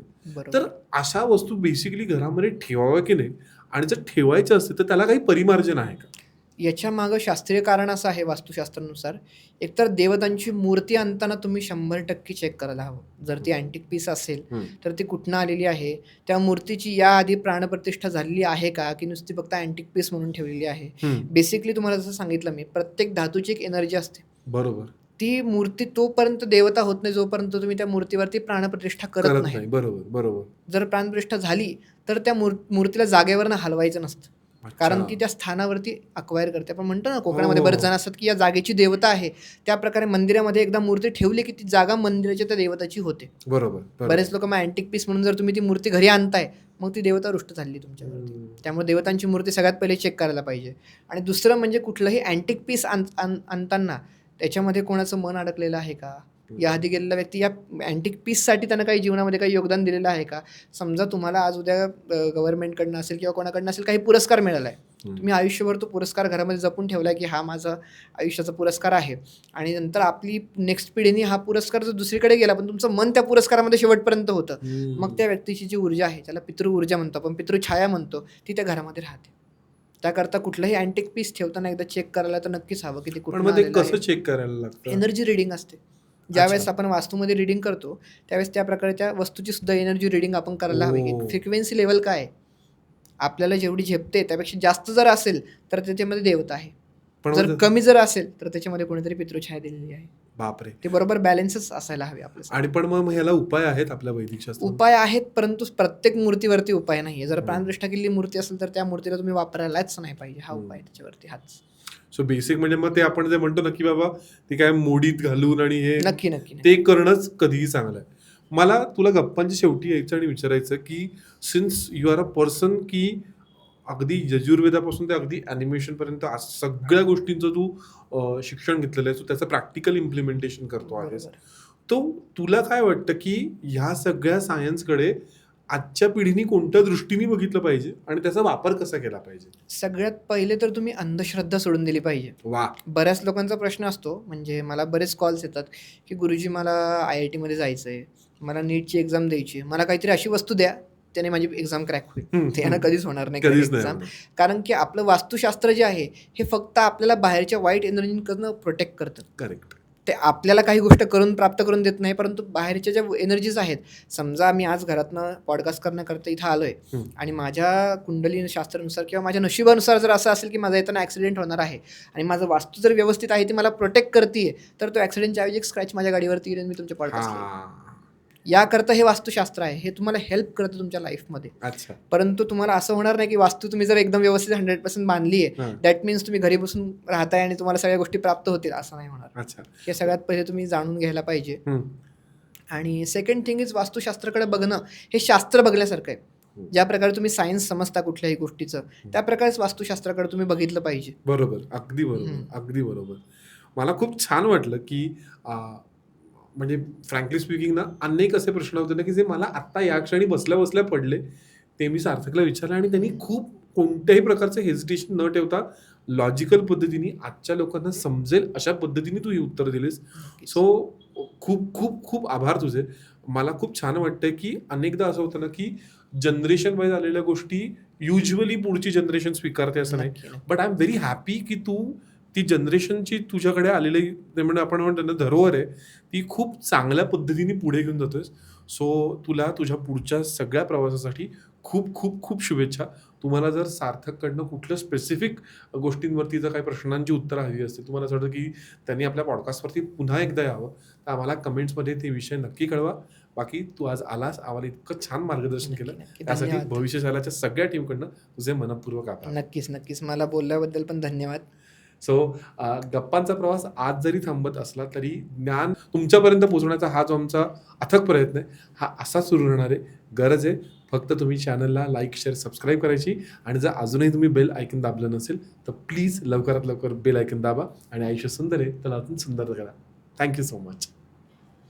तर अशा वस्तू बेसिकली घरामध्ये ठेवाव्या की नाही, आणि जर ठेवायचं असेल तर त्याला काही परिमार्जन आहे का? याच्या मागं शास्त्रीय कारण असं आहे वास्तुशास्त्रानुसार, एकतर देवतांची मूर्ती आणताना तुम्ही 100% चेक करायला हवं. जर ती अँटिक पीस असेल तर ती कुठनं आलेली आहे, त्या मूर्तीची याआधी प्राणप्रतिष्ठा झालेली आहे का, की नुसती फक्त अँटिक पीस म्हणून ठेवलेली आहे. बेसिकली तुम्हाला जसं सांगितलं मी, प्रत्येक धातूची एक एनर्जी असते. बरोबर. ती मूर्ती तोपर्यंत देवता होत नाही जोपर्यंत तुम्ही त्या मूर्तीवरती प्राणप्रतिष्ठा करत नाही. बरोबर. जर प्राणप्रतिष्ठा झाली तर त्या मूर्तीला जागेवरनं हलवायचं नसतं, कारण की त्या स्थानावरती अक्वायर करते. आपण म्हणतो ना कोकणामध्ये बरेच जण असतात की या जागेची देवता आहे, त्या प्रकारे मंदिरामध्ये एकदा मूर्ती ठेवली की ती जागा मंदिराच्या त्या देवताची होते. बरोबर. बरेच लोक मग अँटिक पीस म्हणून जर तुम्ही ती मूर्ती घरी आणताय मग ती देवता रुष्ट झाली तुमच्यावरती. त्यामुळे देवतांची मूर्ती सगळ्यात पहिले चेक करायला पाहिजे. आणि दुसरं म्हणजे कुठलंही अँटिक पीस आणताना त्याच्यामध्ये कोणाचं मन अडकलेलं आहे का, याआधी गेलेला व्यक्ती या अँटिक पीससाठी त्यानं काही जीवनामध्ये काही योगदान दिलेलं आहे का. समजा तुम्हाला आज उद्या गव्हर्नमेंटकडनं असेल किंवा कोणाकडनं असेल काही पुरस्कार मिळाला आहे, तुम्ही आयुष्यभर तो पुरस्कार घरामध्ये जपून ठेवला की हा माझा आयुष्याचा पुरस्कार आहे, आणि नंतर आपली नेक्स्ट पिढीने हा पुरस्कार जर दुसरीकडे गेला पण तुमचं मन त्या पुरस्कारामध्ये शेवटपर्यंत होतं, मग त्या व्यक्तीची जी ऊर्जा आहे, त्याला पितृ ऊर्जा म्हणतो आपण, पितृछाया म्हणतो, ती त्या घरामध्ये राहते. त्याकरता कुठलंही अँटिक पीस ठेवताना एकदा चेक करायला तर नक्कीच हवं की ते कुठं. कसं चेक करायला लागतं? एनर्जी रिडिंग असते. ज्यावेळेस आपण वास्तूमध्ये रिडिंग करतो त्यावेळेस त्या प्रकारे त्या वस्तूची सुद्धा एनर्जी रिडिंग आपण करायला हवी की फ्रिक्वेन्सी लेवल काय आहे, आपल्याला जेवढी झेपते त्यापेक्षा जास्त जर असेल तर त्याच्यामध्ये देवता आहे, जर कमी जर असेल तर त्याच्यामध्ये कोणीतरी पितृछाया दिलेली आहे. बापरे. ते बरोबर बॅलन्सच असायला हवे आपल्या. आणि पण मग ह्याला उपाय आहेत आपल्या वैदिक शास्त्रात? उपाय आहेत, परंतु प्रत्येक मूर्तीवरती उपाय नाहीये. जर प्राणप्रतिष्ठा केलेली मूर्ती असेल तर त्या मूर्तीला तुम्ही वापरायलाच नाही पाहिजे. हा उपाय त्याच्यावरती हाच. सो बेसिक म्हणजे मग ते आपण जे म्हणतो ना की बाबा ते काय मोडीत घालून आणि हे नक्की ते करणंच कधीही चांगलं आहे. मला तुला गप्पांच्या शेवटी यायचं आणि विचारायचं की since you are a person की अगदी यजुर्वेदापासून ते अगदी ॲनिमेशनपर्यंत सगळ्या गोष्टींचं तू शिक्षण घेतलेलं आहे, तू त्याचं प्रॅक्टिकल इम्प्लिमेंटेशन करतो आहेस. बरोबर. तो तुला काय वाटतं की ह्या सगळ्या सायन्सकडे आजच्या पिढीने कोणत्या दृष्टीने बघितलं पाहिजे आणि त्याचा वापर कसा केला पाहिजे? सगळ्यात पहिले तर तुम्ही अंधश्रद्धा सोडून दिली पाहिजे. वा. बऱ्याच लोकांचा प्रश्न असतो, म्हणजे मला बरेच कॉल्स येतात की गुरुजी मला IIT-मध्ये जायचं आहे, मला नीटची एक्झाम द्यायची आहे, मला काहीतरी अशी वस्तू द्या त्याने माझी एक्झाम क्रॅक होईल. त्यानं कधीच होणार नाही कधीच नाही एक्झाम. होणार. कारण की आपलं वास्तुशास्त्र जे आहे हे फक्त आपल्याला बाहेरच्या वाईट एनर्जीकडनं प्रोटेक्ट करतं. करेक्ट. ते आपल्याला काही गोष्ट प्राप्त करून देत नाही, परंतु बाहेरच्या ज्या एनर्जीज आहेत, समजा मी आज घरातनं पॉडकास्ट करण्याकरता इथं आलोय आणि माझ्या कुंडली शास्त्रानुसार किंवा माझ्या नशिबानुसार जर असं असेल की माझा येताना ॲक्सिडेंट होणार आहे आणि माझं वास्तू जर व्यवस्थित आहे ती मला प्रोटेक्ट करते, तर तो ॲक्सिडेंटच्या ऐवजी एक स्क्रॅच माझ्या गाडीवरती येईल आणि मी तुमच्या पॉडकास्ट याकरता हे वास्तुशास्त्र आहे. हे तुम्हाला हेल्प करतं तुमच्या लाईफमध्ये. अच्छा. परंतु तुम्हाला असं होणार नाही की वास्तू तुम्ही जर एकदम व्यवस्थित 100% बांधली आहे, दॅट मीन्स तुम्ही घरी बसून राहताय आणि तुम्हाला सगळ्या गोष्टी प्राप्त होतील, असं नाही होणार. अच्छा. हे सगळ्यात पहिले तुम्ही जाणून घ्यायला पाहिजे. आणि सेकंड थिंग इज वास्तुशास्त्राकडे बघणं हे शास्त्र बघल्यासारखं आहे. ज्या प्रकारे तुम्ही सायन्स समजता कुठल्याही गोष्टीचं, त्या प्रकारेच वास्तुशास्त्राकडे तुम्ही बघितलं पाहिजे. बरोबर. अगदी बरोबर. अगदी बरोबर. मला खूप छान वाटलं की म्हणजे फ्रँकली स्पीकिंग ना अनेक असे प्रश्न होते ना की जे मला आत्ता या क्षणी बसल्या बसल्या पडले, ते मी सार्थकला विचारलं आणि त्यांनी खूप कोणत्याही प्रकारचं हेजिटेशन न ठेवता लॉजिकल पद्धतीने आजच्या लोकांना समजेल अशा पद्धतीने तू ही उत्तर दिलीस. सो खूप खूप खूप आभार तुझे. मला खूप छान वाटतंय की अनेकदा असं होतं ना की जनरेशन वाईज आलेल्या गोष्टी युजली पुढची जनरेशन स्वीकारते असं नाही, but I am very happy की तू ती जनरेशनची तुझ्याकडे आलेली ते म्हणजे आपण म्हणतो ना धरोहर आहे, ती खूप चांगल्या पद्धतीने पुढे घेऊन जातोयस. सो तुला तुझ्या पुढच्या सगळ्या प्रवासासाठी खूप खूप खूप शुभेच्छा. तुम्हाला जर सार्थककडनं कुठल्या स्पेसिफिक गोष्टींवरती जर काही प्रश्नांची उत्तरं हवी असतील, तुम्हाला असं वाटतं की त्यांनी आपल्या पॉडकास्टवरती पुन्हा एकदा यावं, तर आम्हाला कमेंट्समध्ये ते विषय नक्की कळवा. बाकी तू आज आलास, आम्हाला इतकं छान मार्गदर्शन केलं, त्यासाठी भविष्यशालाच्या सगळ्या टीमकडनं तुझे मनपूर्वक आभार. नक्कीच. मला बोलल्याबद्दल पण धन्यवाद. सो गप्पांचा प्रवास आज जरी थांबत असला तरी ज्ञान तुमच्यापर्यंत पोहोचवण्याचा हा जो आमचा अथक प्रयत्न आहे, हा असा सुरू राहणार आहे. गरज आहे फक्त तुम्ही चॅनलला लाईक, शेअर, सबस्क्राईब करायची आणि जर अजूनही तुम्ही बेल आयकन दाबलं नसेल तर प्लीज लवकरात लवकर बेल आयकन दाबा आणि आयुष्य सुंदर आहे तर अजून सुंदर करा. Thank you so much.